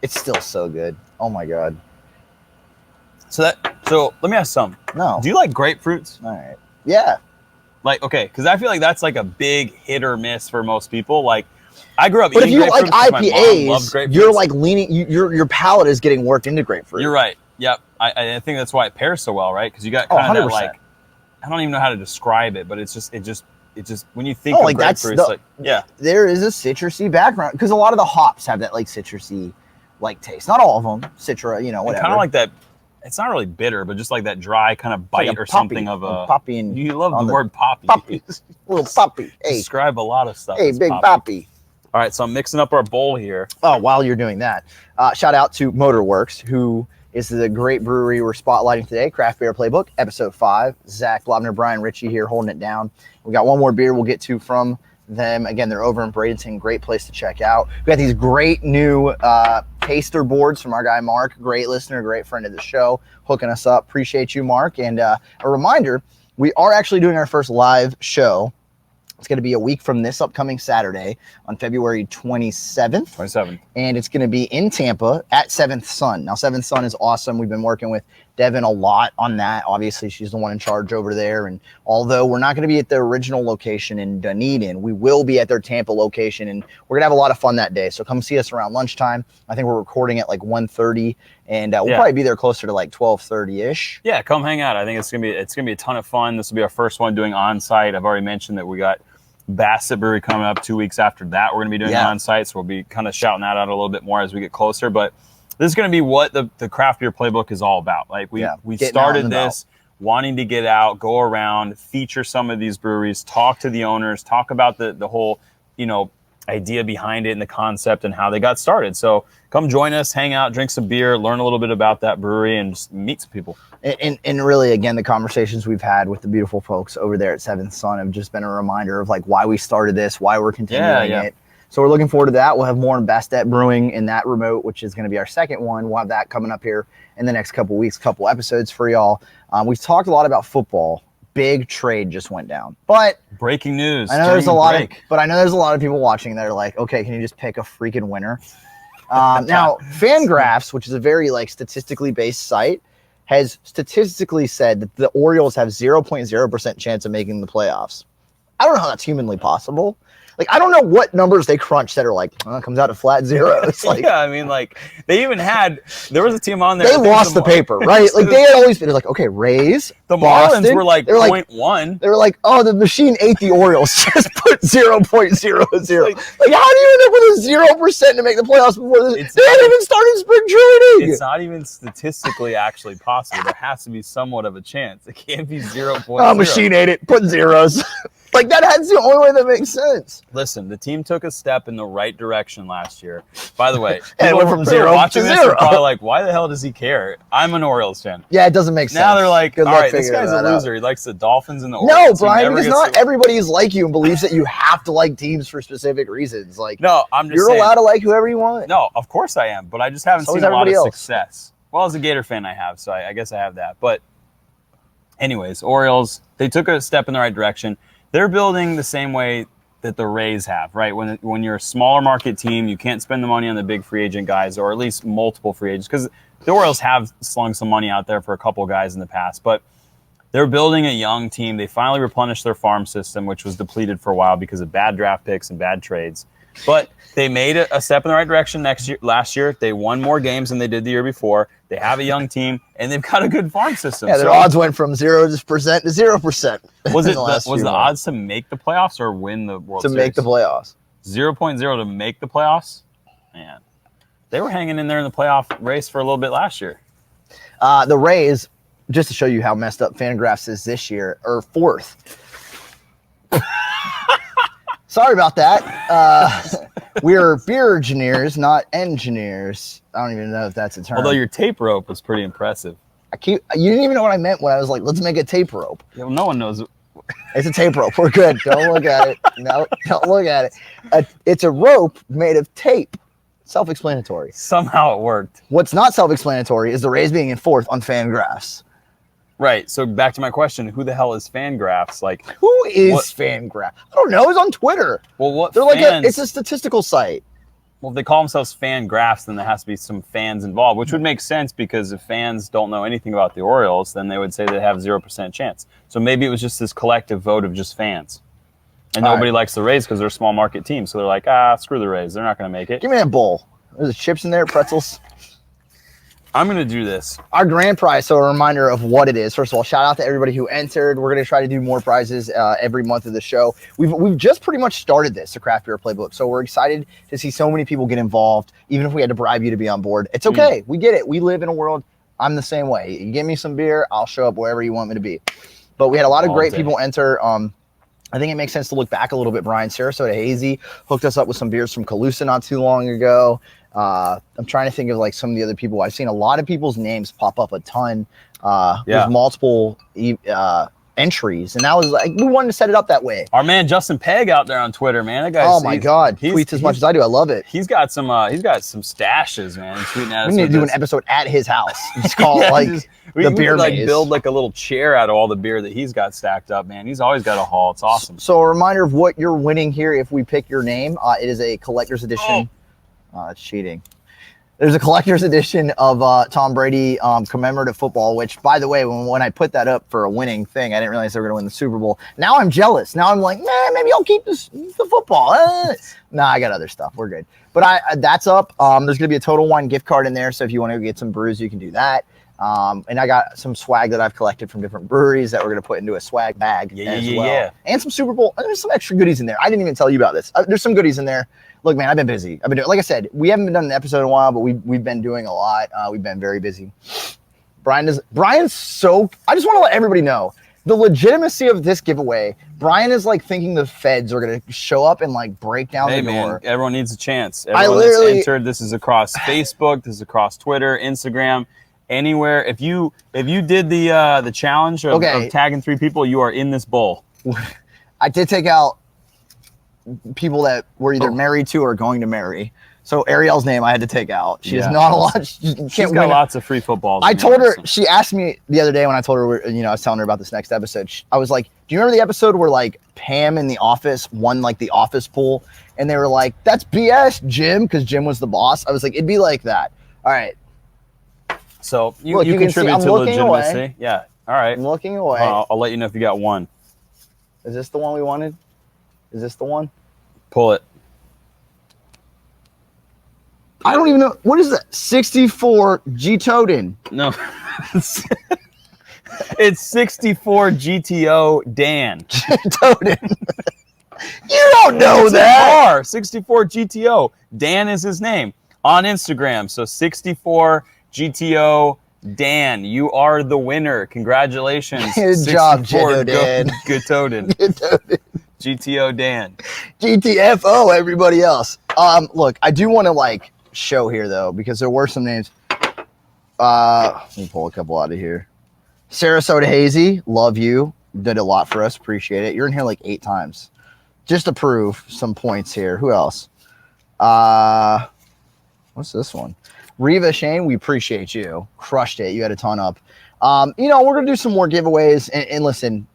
It's still so good. Oh my God. So let me ask something. No. Do you like grapefruits? All right. Yeah. Like, okay, because I feel like that's like a big hit or miss for most people. Like, I grew up But if eating you like grapefruits 'cause my mom loved IPAs, grapefruits. you're like leaning. Your palate is getting worked into grapefruit. You're right. Yep. I think that's why it pairs so well, right? Because you got kind of that, like, I don't even know how to describe it, but it just when you think of like grapefruits, like, yeah, there is a citrusy background because a lot of the hops have that like citrusy like taste. Not all of them, citra, whatever. kind of like that. It's not really bitter, but just like that dry kind of bite like or poppy, something of a poppy. And you love the word poppy. Poppy, little poppy. Hey, describe a lot of stuff. Hey, as big poppy. All right, so I'm mixing up our bowl here. Oh, while you're doing that, shout out to Motorworks, who is the great brewery we're spotlighting today. Craft Beer Playbook, episode 5. Zach Blobner, Brian Ritchie here holding it down. We got one more beer we'll get to from them. Again, they're over in Bradenton. Great place to check out. We got these great new taster boards from our guy Mark. Great listener, great friend of the show, hooking us up. Appreciate you, Mark. And a reminder, we are actually doing our first live show. It's going to be a week from this upcoming Saturday on February 27th. 27th. And it's going to be in Tampa at 7th Sun. Now, 7th Sun is awesome. We've been working with Devin a lot on that. Obviously, she's the one in charge over there. And although we're not going to be at their original location in Dunedin, we will be at their Tampa location. And we're going to have a lot of fun that day. So come see us around lunchtime. I think we're recording at like 1:30. And we'll probably be there closer to like 12:30-ish. Yeah, come hang out. I think it's gonna be a ton of fun. This will be our first one doing on-site. I've already mentioned that we got Bassett Brewery coming up 2 weeks after that. We're going to be doing on-site, so we'll be kind of shouting that out a little bit more as we get closer. But this is going to be what the Craft Beer Playbook is all about. Like we started this wanting to get out, go around, feature some of these breweries, talk to the owners, talk about the whole, idea behind it and the concept and how they got started. So come join us, hang out, drink some beer, learn a little bit about that brewery, and just meet some people. And really, again, the conversations we've had with the beautiful folks over there at 7th Sun have just been a reminder of like why we started this, why we're continuing it. So we're looking forward to that. We'll have more on Bastet Brewing in that remote, which is going to be our second one. We'll have that coming up here in the next couple weeks, couple episodes for y'all. We've talked a lot about football. Big trade just went down, but breaking news. I know there's a lot of people watching that are like, okay, can you just pick a freaking winner? Now, FanGraphs, which is a very like statistically based site, has statistically said that the Orioles have 0.0% chance of making the playoffs. I don't know how that's humanly possible. Like, I don't know what numbers they crunch that are like, it comes out to flat zero. It's like, yeah, I mean, like, there was a team on there. They lost the paper, right? Like, they had always been like, okay, Rays, the Boston, Marlins were like 0.1. They were like, oh, the machine ate the Orioles. Just put 0.00. Like, how do you end up with a 0% to make the playoffs before this? They hadn't even started spring training. It's not even statistically actually possible. There has to be somewhat of a chance. It can't be 0.0. Oh, machine ate it. Put zeros. Like, that's the only way that makes sense. Listen, the team took a step in the right direction last year. By the way, and it went from 0 watching to this 0. Are probably like, why the hell does he care? I'm an Orioles fan. Yeah, it doesn't make sense. Now they're like, all right, this guy's a loser. Out. He likes the Dolphins and the Orioles. No, Brian, because not everybody is like you and believes that you have to like teams for specific reasons. Like, no, I'm just you're saying, allowed to like whoever you want. No, of course I am, but I just haven't seen a lot of success. Well, as a Gator fan, I have, so I guess I have that. But anyways, Orioles, they took a step in the right direction. They're building the same way that the Rays have, right? When you're a smaller market team, you can't spend the money on the big free agent guys, or at least multiple free agents, because the Orioles have slung some money out there for a couple guys in the past. But they're building a young team. They finally replenished their farm system, which was depleted for a while because of bad draft picks and bad trades. But they made a step in the right direction last year. They won more games than they did the year before. They have a young team, and they've got a good farm system. Yeah, their odds went from 0% to 0%. Was the odds to make the playoffs or win the World Series? To make the playoffs. 0.0 to make the playoffs? Man, they were hanging in there in the playoff race for a little bit last year. The Rays, just to show you how messed up FanGraphs is this year, are 4th. Sorry about that. We're beer engineers, not engineers. I don't even know if that's a term. Although your tape rope was pretty impressive. You didn't even know what I meant when I was like, let's make a tape rope. Yeah, well, no one knows. It's a tape rope. We're good. Don't look at it. No, don't look at it. It's a rope made of tape. Self-explanatory. Somehow it worked. What's not self-explanatory is the Rays being in fourth on FanGraphs. Right. So back to my question: who the hell is FanGraphs? Like, who is FanGraphs? I don't know. It's on Twitter. Well, what? They're it's a statistical site. Well, if they call themselves FanGraphs, then there has to be some fans involved, which would make sense because if fans don't know anything about the Orioles, then they would say they have 0% chance. So maybe it was just this collective vote of just fans. And nobody likes the Rays because they're a small market team. So they're like, screw the Rays. They're not going to make it. Give me that bowl. There's chips in there, pretzels. I'm going to do this. Our grand prize, so a reminder of what it is. First of all, shout out to everybody who entered. We're going to try to do more prizes every month of the show. We've just pretty much started this, the Craft Beer Playbook. So we're excited to see so many people get involved, even if we had to bribe you to be on board. It's okay. We get it. We live in a world. I'm the same way. You give me some beer, I'll show up wherever you want me to be. But we had a lot of great people enter. I think it makes sense to look back a little bit, Brian. Sarasota Hazy hooked us up with some beers from Calusa not too long ago. I'm trying to think of like some of the other people. I've seen a lot of people's names pop up a ton with multiple entries, and that was like we wanted to set it up that way. Our man Justin Pegg out there on Twitter, man. That guy. Oh my God, tweets as much as I do. I love it. He's got some stashes, man. He's tweeting at us. We need to do an episode at his house. It's called the beer maze. Build like a little chair out of all the beer that he's got stacked up, man. He's always got a haul. It's awesome. So a reminder of what you're winning here if we pick your name. It is a collector's edition. It's cheating. There's a collector's edition of Tom Brady commemorative football, which, by the way, when I put that up for a winning thing, I didn't realize they were going to win the Super Bowl. Now I'm jealous. Now I'm like, maybe I'll keep the football. Nah, I got other stuff. We're good. But that's up. There's going to be a Total Wine gift card in there, so if you want to go get some brews, you can do that. And I got some swag that I've collected from different breweries that we're going to put into a swag bag as well. Yeah. And some Super Bowl. There's some extra goodies in there. I didn't even tell you about this. There's some goodies in there. Look, man, I've been busy. I've been doing, like I said, we haven't been done an episode in a while, but we've been doing a lot. We've been very busy. Brian's so, I just want to let everybody know the legitimacy of this giveaway. Brian is like thinking the feds are going to show up and like break down the door. Man, everyone needs a chance. Everyone that's entered, this is across Facebook, this is across Twitter, Instagram, anywhere. If you did the challenge of tagging 3 people, you are in this bowl. I did take out people that were either married to or going to marry. So Ariel's name I had to take out. She has not a lot. She's got lots of free footballs. I told her, she asked me the other day when I told her, I was telling her about this next episode. I was like, do you remember the episode where like Pam in the office won like the office pool? And they were like, that's BS, Jim, because Jim was the boss. I was like, it'd be like that. All right. So you contribute to legitimacy. Away. Yeah. All right. I'm looking away. I'll let you know if you got one. Is this the one we wanted? Is this the one? Pull it. I don't even know. What is that? 64 G-Toden. No. It's 64 GTO Dan. G-Toden. You don't know that. 64 GTO. Dan is his name on Instagram. So 64 GTO Dan. You are the winner. Congratulations. Good job, G-Toden. Good Toden. Good Toden. GTO Dan. GTFO, everybody else. Look, I do want to like show here though, because there were some names. Let me pull a couple out of here. Sarasota Hazy, love you. Did a lot for us. Appreciate it. You're in here like 8 times. Just to prove some points here. Who else? What's this one? Reva Shane, we appreciate you. Crushed it. You had a ton up. We're going to do some more giveaways. And listen,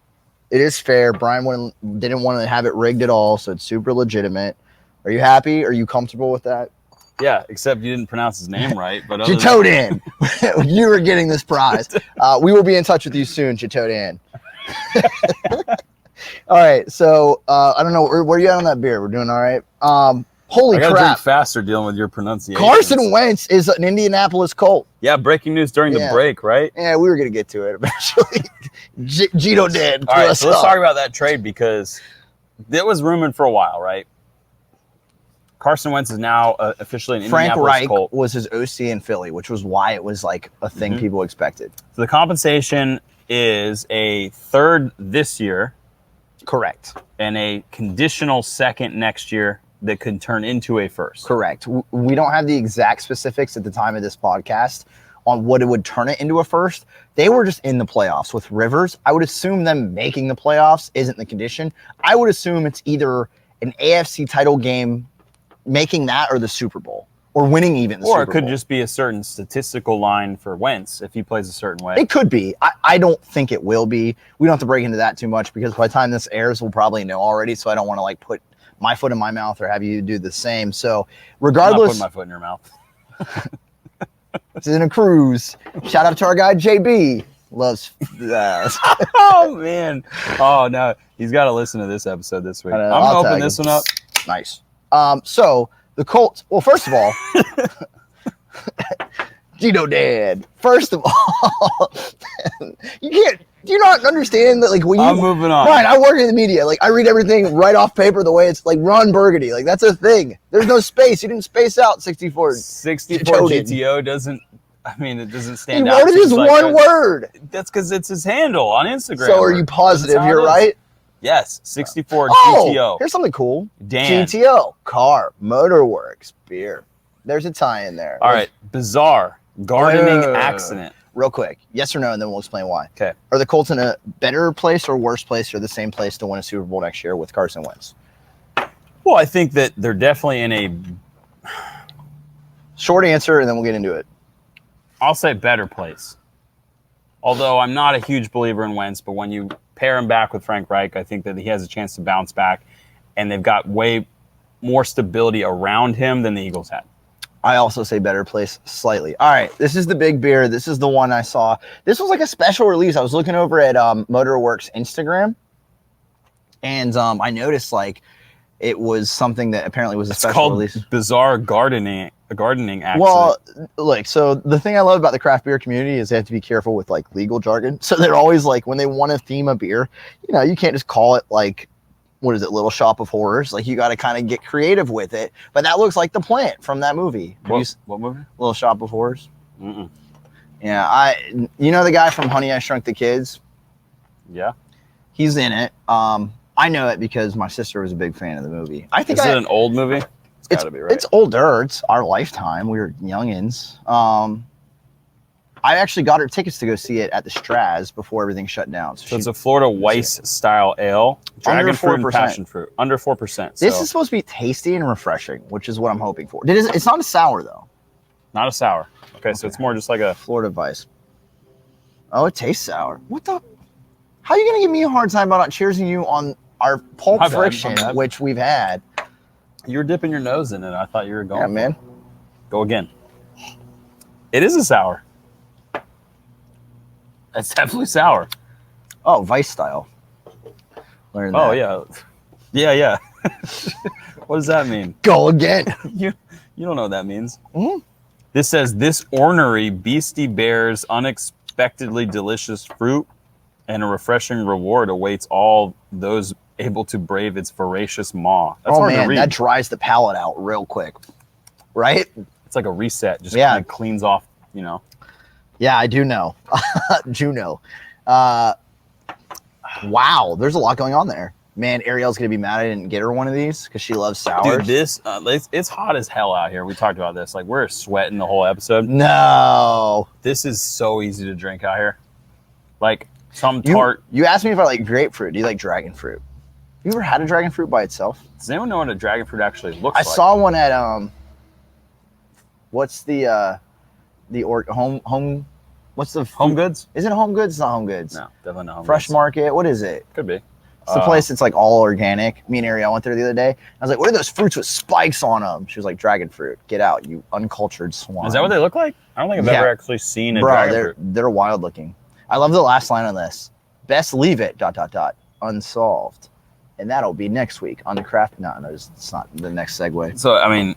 it is fair. Brian didn't want to have it rigged at all, so it's super legitimate. Are you happy? Are you comfortable with that? Yeah, except you didn't pronounce his name right. But Chitodan, you were getting this prize. We will be in touch with you soon, Chitodan. All right, so I don't know where you at on that beer. We're doing all right. Holy I gotta crap! drink faster dealing with your pronunciation. Carson Wentz is an Indianapolis Colt. Yeah, breaking news during the break, right? Yeah, we were gonna get to it eventually. Gito did. All right, so let's talk about that trade because it was rumored for a while, right? Carson Wentz is now officially an Indianapolis Colt. Frank Reich was his OC in Philly, which was why it was like a thing people expected. So the compensation is a 3rd this year. Correct. And a conditional 2nd next year. that could turn into a first. Correct. We don't have the exact specifics at the time of this podcast on what it would turn it into a first. They were just in the playoffs with Rivers. I would assume them making the playoffs isn't the condition. I would assume it's either an AFC title game, making that, or the Super Bowl, or winning even the Super Bowl. Or it could just be a certain statistical line for Wentz if he plays a certain way. It could be. I don't think it will be. We don't have to break into that too much because by the time this airs, we'll probably know already. So I don't want to like put my foot in my mouth or have you do the same. So regardless, I'm not putting my foot in your mouth. This is in a cruise. Shout out to our guy JB. Loves Oh man. Oh no. He's got to listen to this episode this week. I'm gonna open this one up. Nice. So the Colts, well, first of all, Gino Dad. First of all, do you not understand that, like, when I'm moving on. Brian, I work in the media. Like, I read everything right off paper the way it's like Ron Burgundy. Like, that's a thing. There's no space. You didn't space out 64. 64 GTO doesn't, I mean, it doesn't stand he out. He wrote it as like one word. That's because it's his handle on Instagram. So are you positive you're right? Yes, 64 Oh, GTO. here's something cool. Dan. GTO, car, Motorworks, beer. There's a tie in there. All right, bizarre gardening accident. Real quick, yes or no, and then we'll explain why. Okay. Are the Colts in a better place or worse place or the same place to win a Super Bowl next year with Carson Wentz? Well, I think that they're definitely in a short answer, and then we'll get into it. I'll say better place. Although I'm not a huge believer in Wentz, but when you pair him back with Frank Reich, I think that he has a chance to bounce back, and they've got way more stability around him than the Eagles had. I also say better place slightly. All right, this is the big beer. This is the one I saw. This was like a special release. I was looking over at Motorworks Instagram, and I noticed like it was something that apparently was a special release. It's called Bizarre Gardening Accident. Well, look, so the thing I love about the craft beer community is they have to be careful with like legal jargon. So they're always like, when they want to theme a beer, you know, you can't just call it like, what is it, Little Shop of Horrors? Like, you got to kind of get creative with it. But that looks like the plant from that movie. What movie? Little Shop of Horrors. Mm-mm. Yeah, you know the guy from Honey, I Shrunk the Kids? Yeah. He's in it. I know it because my sister was a big fan of the movie. I think Is it an old movie? It's got to be right. It's older. It's our lifetime. We were youngins. I actually got her tickets to go see it at the Straz before everything shut down. So it's a Florida Weiss style ale, dragon fruit and passion fruit, under 4%. This is supposed to be tasty and refreshing, which is what I'm hoping for. It's not a sour though. Not a sour. Okay, so it's more just like a Florida Weiss. Oh, it tastes sour. What the? How are you gonna give me a hard time about not cheersing you on our pulp friction, which we've had? You were dipping your nose in it. I thought you were going. Yeah, man. Go again. It is a sour. It's definitely sour. Oh, Vice style. Learn that. Oh, yeah. Yeah. What does that mean? Go again. You don't know what that means. Mm-hmm. This says, this ornery beastie bear's unexpectedly delicious fruit and a refreshing reward awaits all those able to brave its voracious maw. That's hard to read. That dries the palate out real quick. Right? It's like a reset. Just kind of cleans off, you know. Yeah, I do know. Juno. Wow, there's a lot going on there. Man, Ariel's going to be mad I didn't get her one of these because she loves sours. Dude, this, it's hot as hell out here. We talked about this. Like, we're sweating the whole episode. No. This is so easy to drink out here. Like, some tart. You asked me if I like grapefruit. Do you like dragon fruit? You ever had a dragon fruit by itself? Does anyone know what a dragon fruit actually looks like? I saw one at, what's the home, what's the Home Goods? Is it Home Goods? It's not Home Goods. No, definitely not Home Fresh Goods. Market. What is it? Could be. It's the place that's like all organic. Me and Ariel went there the other day. I was like, what are those fruits with spikes on them? She was like, dragon fruit. Get out, you uncultured swine. Is that what they look like? I don't think I've ever actually seen a dragon fruit. They're wild looking. I love the last line on this. Best leave it, ... unsolved. And that'll be next week on the craft. No, it's not the next segue. So, I mean,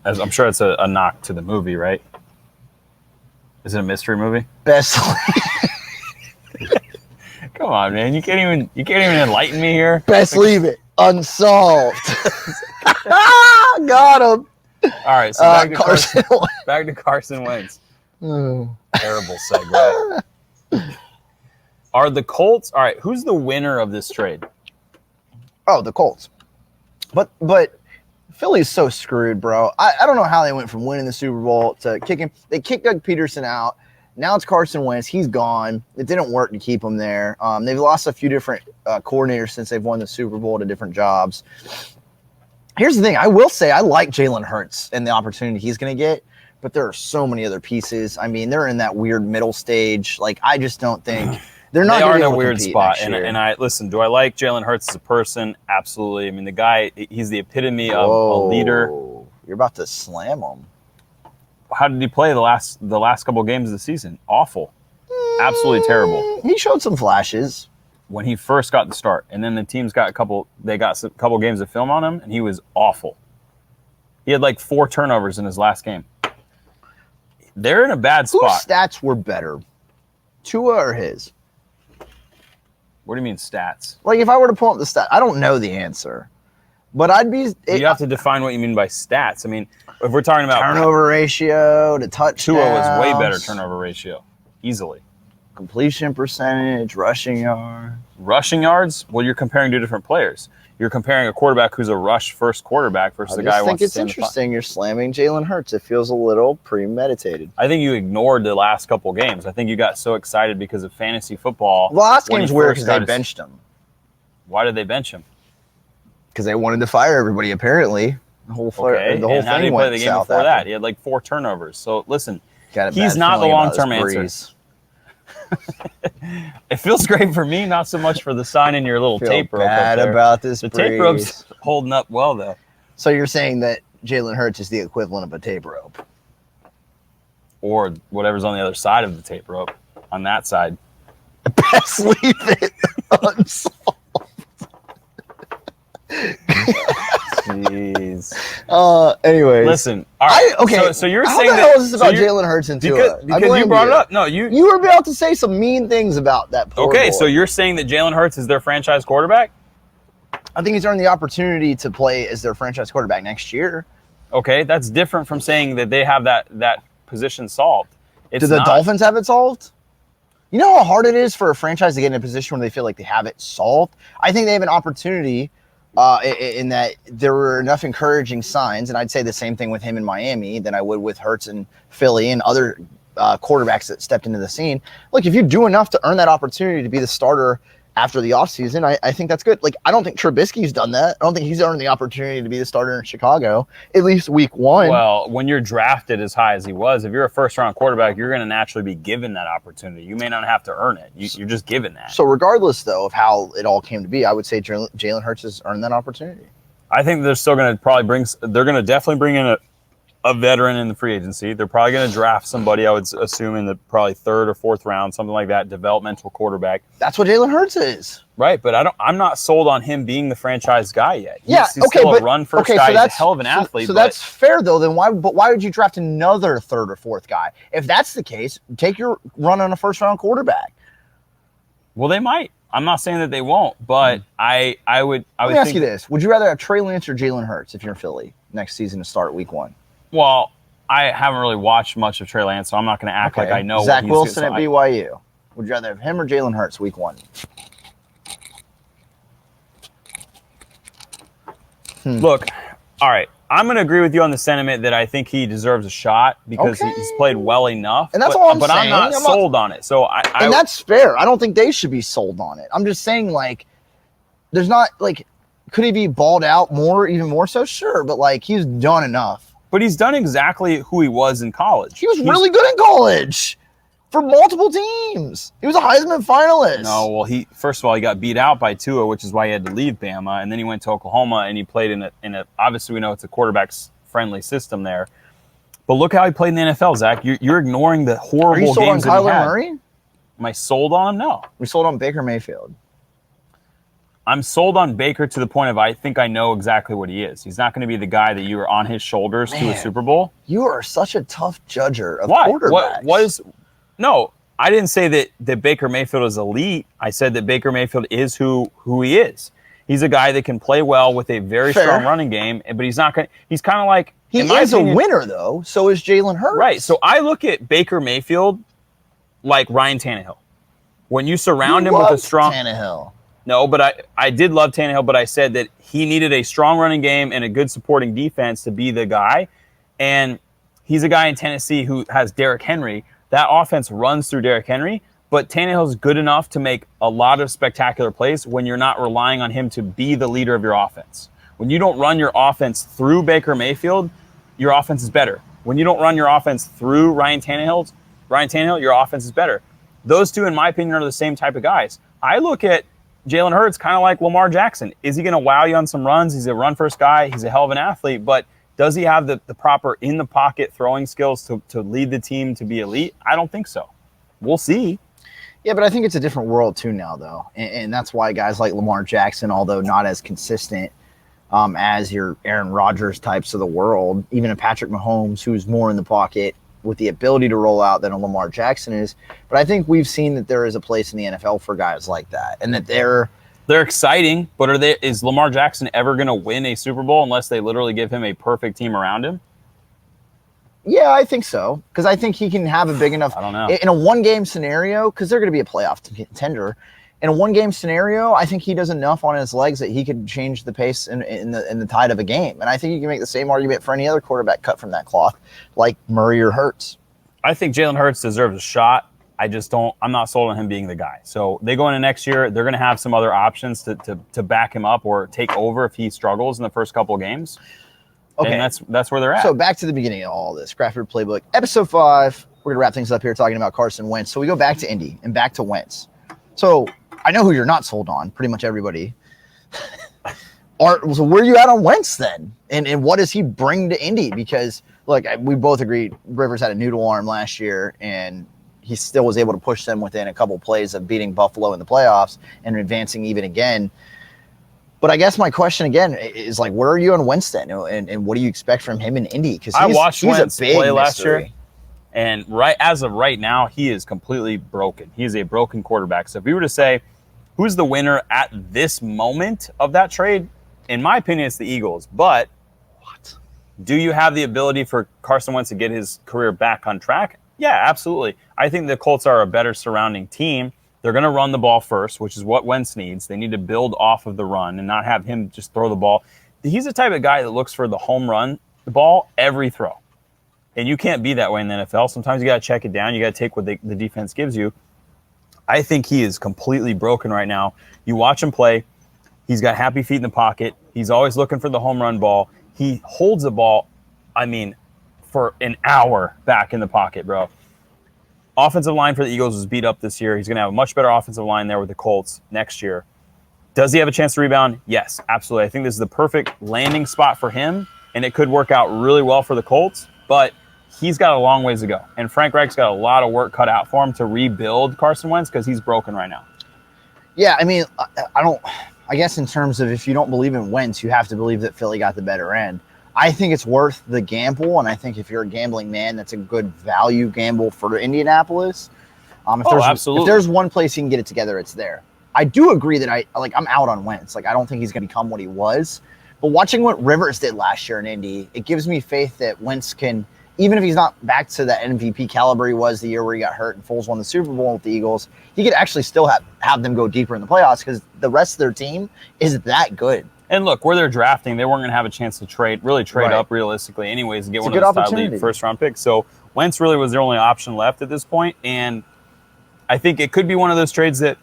I'm sure it's a knock to the movie, right? Is it a mystery movie? Best. Come on, man! You can't even enlighten me here. Best leave it unsolved. Got him. All right, so back to Carson Wentz. Terrible segue. Are the Colts? All right, who's the winner of this trade? Oh, the Colts. But Philly's so screwed, bro. I don't know how they went from winning the Super Bowl to kicking. They kicked Doug Peterson out. Now it's Carson Wentz. He's gone. It didn't work to keep him there. They've lost a few different coordinators since they've won the Super Bowl to different jobs. Here's the thing. I will say I like Jalen Hurts and the opportunity he's going to get, but there are so many other pieces. I mean, they're in that weird middle stage. Like, I just don't think they're not. They are in a to weird spot. And I listen. Do I like Jalen Hurts as a person? Absolutely. I mean, the guy. He's the epitome of a leader. You're about to slam him. How did he play the last couple of games of the season? Awful. Absolutely terrible. He showed some flashes when he first got the start, and then the team's got a couple games of film on him, and he was awful. He had like 4 turnovers in his last game. They're in a bad spot. Whose stats were better, Tua or his? What do you mean stats? Like, if I were to pull up the stat, I don't know the answer, but I'd be. You have to define what you mean by stats. I mean, if we're talking about turnover ratio to touchdowns, Tua was way better turnover ratio, easily. Completion percentage, rushing yards. Rushing yards? Well, you're comparing 2 different players. You're comparing a quarterback who's a rush first quarterback versus a guy who wants to stand I think it's interesting you're slamming Jalen Hurts. It feels a little premeditated. I think you ignored the last couple games. I think you got so excited because of fantasy football. The last game's weird because they benched him. Why did they bench him? Because they wanted to fire everybody, apparently. The whole how did he play the game before that? He had like 4 turnovers. So, listen, he's not the long-term answer. It feels great for me, not so much for the sign in your little tape rope. Bad about this. The tape rope's holding up well, though. So you're saying that Jalen Hurts is the equivalent of a tape rope, or whatever's on the other side of the tape rope. On that side, best leave it unsolved. Jeez. Anyways, listen. All right. Okay. So you're how saying the hell is this about Jalen Hurts and Tua? Because you brought it up. No, you were about to say some mean things about that. Okay, so you're saying that Jalen Hurts is their franchise quarterback? I think he's earned the opportunity to play as their franchise quarterback next year. Okay, that's different from saying that they have that position solved. Do the Dolphins have it solved? You know how hard it is for a franchise to get in a position where they feel like they have it solved? I think they have an opportunity in that there were enough encouraging signs, and I'd say the same thing with him in Miami than I would with Hurts and Philly and other quarterbacks that stepped into the scene. Look, if you do enough to earn that opportunity to be the starter after the offseason, I think that's good. Like, I don't think Trubisky's done that. I don't think he's earned the opportunity to be the starter in Chicago, at least week 1. Well, when you're drafted as high as he was, if you're a first-round quarterback, you're going to naturally be given that opportunity. You may not have to earn it. You're just given that. So regardless, though, of how it all came to be, I would say Jalen Hurts has earned that opportunity. I think they're still going to they're going to definitely bring in a veteran in the free agency. They're probably going to draft somebody, I would assume, in the probably 3rd or 4th round, something like that, developmental quarterback. That's what Jalen Hurts is. Right, but I'm not sold on him being the franchise guy yet. He's okay, still but a run first guy. He's a hell of an athlete. So that's fair, though. Then why would you draft another 3rd or 4th guy? If that's the case, take your run on a first-round quarterback. Well, they might. I'm not saying that they won't, but I would. Let me ask you this: would you rather have Trey Lance or Jalen Hurts if you're in Philly next season to start week 1? Well, I haven't really watched much of Trey Lance, so I'm not going to act like I know. Zach Wilson at BYU. Would you rather have him or Jalen Hurts week 1? Look, all right. I'm going to agree with you on the sentiment that I think he deserves a shot because he's played well enough. And that's all I'm saying. But I'm not sold on it. So and that's fair. I don't think they should be sold on it. I'm just saying, like, there's not, like, could he be balled out more, even more so? Sure, but, like, he's done enough. But he's done exactly who he was in college. He was really good in college for multiple teams. He was a Heisman finalist. No, well, first of all, he got beat out by Tua, which is why he had to leave Bama, and then he went to Oklahoma and he played in a obviously we know it's a quarterback's friendly system there. But look how he played in the NFL, Zach. You're ignoring the horrible games that he had. Are you sold on Kyler Murray? Am I sold on him? No. We sold on Baker Mayfield. I'm sold on Baker to the point of I think I know exactly what he is. He's not going to be the guy that you are on his shoulders to a Super Bowl. You are such a tough judger of quarterbacks. No, I didn't say that Baker Mayfield is elite. I said that Baker Mayfield is who he is. He's a guy that can play well with a very strong running game, but he's not going to – he's kind of like – He is a winner, though. So is Jalen Hurts. Right. So I look at Baker Mayfield like Ryan Tannehill. When you surround him with a strong – Tannehill. No, but I did love Tannehill, but I said that he needed a strong running game and a good supporting defense to be the guy. And he's a guy in Tennessee who has Derrick Henry. That offense runs through Derrick Henry, but Tannehill's good enough to make a lot of spectacular plays when you're not relying on him to be the leader of your offense. When you don't run your offense through Baker Mayfield, your offense is better. When you don't run your offense through Ryan Tannehill, your offense is better. Those two, in my opinion, are the same type of guys. I look at Jalen Hurts kind of like Lamar Jackson. Is he going to wow you on some runs? He's a run-first guy. He's a hell of an athlete, but does he have the proper in-the-pocket throwing skills to lead the team to be elite? I don't think so. We'll see. Yeah, but I think it's a different world too now, though. And that's why guys like Lamar Jackson, although not as consistent as your Aaron Rodgers types of the world, even a Patrick Mahomes, who's more in the pocket with the ability to roll out than a Lamar Jackson is. But I think we've seen that there is a place in the NFL for guys like that, and that they're exciting, but is Lamar Jackson ever going to win a Super Bowl unless they literally give him a perfect team around him? Yeah, I think so, because I think he can have a big enough. I don't know. In a one-game scenario, because they're going to be a playoff contender. In a one-game scenario, I think he does enough on his legs that he could change the pace in the tide of a game. And I think you can make the same argument for any other quarterback cut from that cloth, like Murray or Hurts. I think Jalen Hurts deserves a shot. I'm not sold on him being the guy. So they go into next year, they're going to have some other options to back him up or take over if he struggles in the first couple of games. Okay. And that's where they're at. So back to the beginning of all this, Craft Beer Playbook, episode 5. We're going to wrap things up here talking about Carson Wentz. So we go back to Indy and back to Wentz. So I know who you're not sold on, pretty much everybody. So where are you at on Wentz then? And what does he bring to Indy? Because, look, we both agreed Rivers had a noodle arm last year, and he still was able to push them within a couple plays of beating Buffalo in the playoffs and advancing even again. But I guess my question again is, like, where are you on Wentz then? And what do you expect from him in Indy? Because I watched Wentz play last mystery. year. And as of right now, he is completely broken. He is a broken quarterback. So if we were to say, who's the winner at this moment of that trade? In my opinion, it's the Eagles. But do you have the ability for Carson Wentz to get his career back on track? Yeah, absolutely. I think the Colts are a better surrounding team. They're going to run the ball first, which is what Wentz needs. They need to build off of the run and not have him just throw the ball. He's the type of guy that looks for the home run, the ball, every throw. And you can't be that way in the NFL. Sometimes you got to check it down. You got to take what the defense gives you. I think he is completely broken right now. You watch him play. He's got happy feet in the pocket. He's always looking for the home run ball. He holds the ball, for an hour back in the pocket, bro. Offensive line for the Eagles was beat up this year. He's going to have a much better offensive line there with the Colts next year. Does he have a chance to rebound? Yes, absolutely. I think this is the perfect landing spot for him, and it could work out really well for the Colts, but he's got a long ways to go. And Frank Reich's got a lot of work cut out for him to rebuild Carson Wentz because he's broken right now. Yeah, I guess in terms of if you don't believe in Wentz, you have to believe that Philly got the better end. I think it's worth the gamble, and I think if you're a gambling man, that's a good value gamble for Indianapolis. Absolutely. If there's one place you can get it together, it's there. I do agree that I'm out on Wentz. I don't think he's going to become what he was. But watching what Rivers did last year in Indy, it gives me faith that Wentz can, even if he's not back to that MVP caliber he was the year where he got hurt and Foles won the Super Bowl with the Eagles, he could actually still have them go deeper in the playoffs because the rest of their team is that good. And look, where they're drafting, they weren't going to have a chance to trade right up realistically anyways and get one of those top league first-round picks. So Wentz really was their only option left at this point, and I think it could be one of those trades that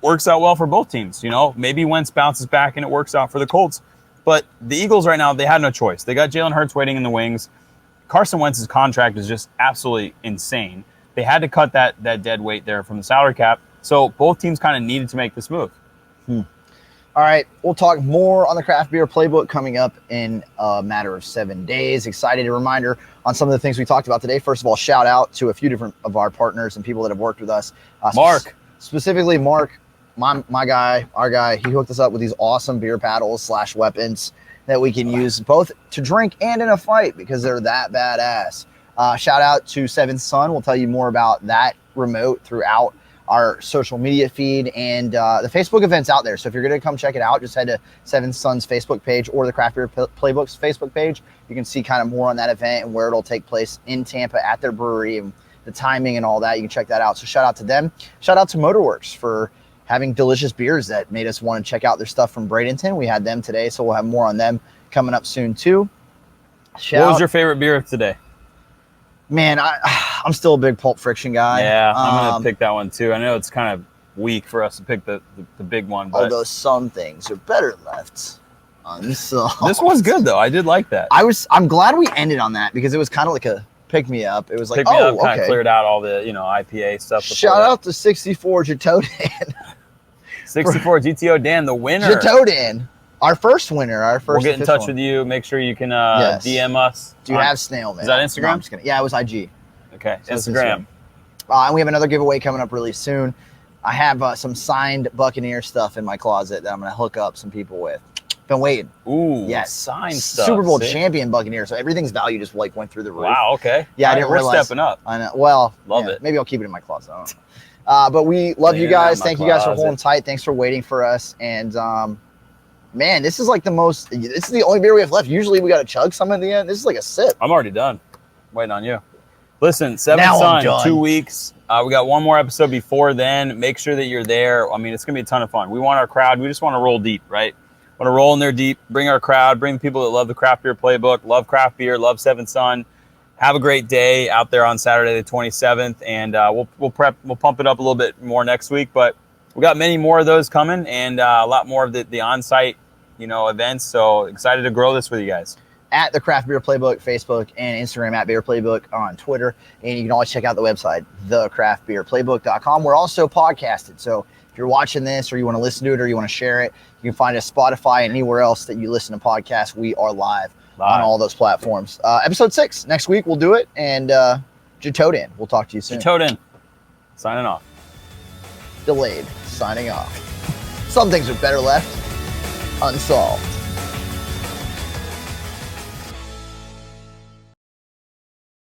works out well for both teams. Maybe Wentz bounces back and it works out for the Colts. But the Eagles right now, they had no choice. They got Jalen Hurts waiting in the wings. Carson Wentz's contract is just absolutely insane. They had to cut that dead weight there from the salary cap. So both teams kind of needed to make this move. All right, we'll talk more on the Craft Beer Playbook coming up in a matter of 7 days. Excited reminder on some of the things we talked about today. First of all, shout out to a few different of our partners and people that have worked with us. Mark. Specifically Mark, my guy, our guy. He hooked us up with these awesome beer paddles / weapons that we can use both to drink and in a fight because they're that badass. Shout out to Seventh Son. We'll tell you more about that remote throughout our social media feed, and the Facebook event's out there. So if you're going to come check it out, just head to Seven Sons Facebook page or the Craft Beer Playbook's Facebook page. You can see kind of more on that event and where it'll take place in Tampa at their brewery and the timing and all that. You can check that out. So shout out to them. Shout out to Motorworks for having delicious beers that made us want to check out their stuff from Bradenton. We had them today, so we'll have more on them coming up soon too. What was your favorite beer of today? Man, I'm still a big Pulp Friction guy. Yeah, I'm going to pick that one too. I know it's kind of weak for us to pick the big one. But although some things are better left unsolved. This was good though. I did like that. I'm glad we ended on that because it was kind of like a pick me up. It was like, kind of cleared out all the IPA stuff. Shout out to 64 Jato Dan. 64 GTO Dan, the winner. Jato Dan, our first winner. We'll get in touch with you. Make sure you can DM us. Do you have snail mail? Is that Instagram? No, I'm just kidding. Yeah, it was IG. Okay, so Instagram. And we have another giveaway coming up really soon. I have some signed Buccaneer stuff in my closet that I'm going to hook up some people with. Been waiting. Ooh, yes. Signed stuff. Super Bowl champion Buccaneer, so everything's value just like went through the roof. Wow, okay. Yeah, I didn't realize. We're stepping up. I know. Well, love it. Maybe I'll keep it in my closet. I don't know. But we love you guys. Thank you guys for holding tight. Thanks for waiting for us. And man, this is like this is the only beer we have left. Usually we got to chug some at the end. This is like a sip. I'm already done. Waiting on you. Listen, Seventh Son, 2 weeks. We got one more episode before then. Make sure that you're there. I mean, it's going to be a ton of fun. We want our crowd. We just want to roll deep, right? Want to roll in there deep, bring our crowd, bring the people that love the craft beer playbook, love craft beer, love Seventh Son. Have a great day out there on Saturday the 27th, and we'll pump it up a little bit more next week. But we got many more of those coming, and a lot more of the on-site, events. So excited to grow this with you guys. At the Craft Beer Playbook, Facebook and Instagram, at Beer Playbook on Twitter. And you can always check out the website, thecraftbeerplaybook.com. We're also podcasted. So if you're watching this or you want to listen to it or you want to share it, you can find us Spotify and anywhere else that you listen to podcasts. We are live on all those platforms. Episode 6, next week we'll do it. And Jatoden, we'll talk to you soon. Jatoden, signing off. Delayed, signing off. Some things are better left unsolved.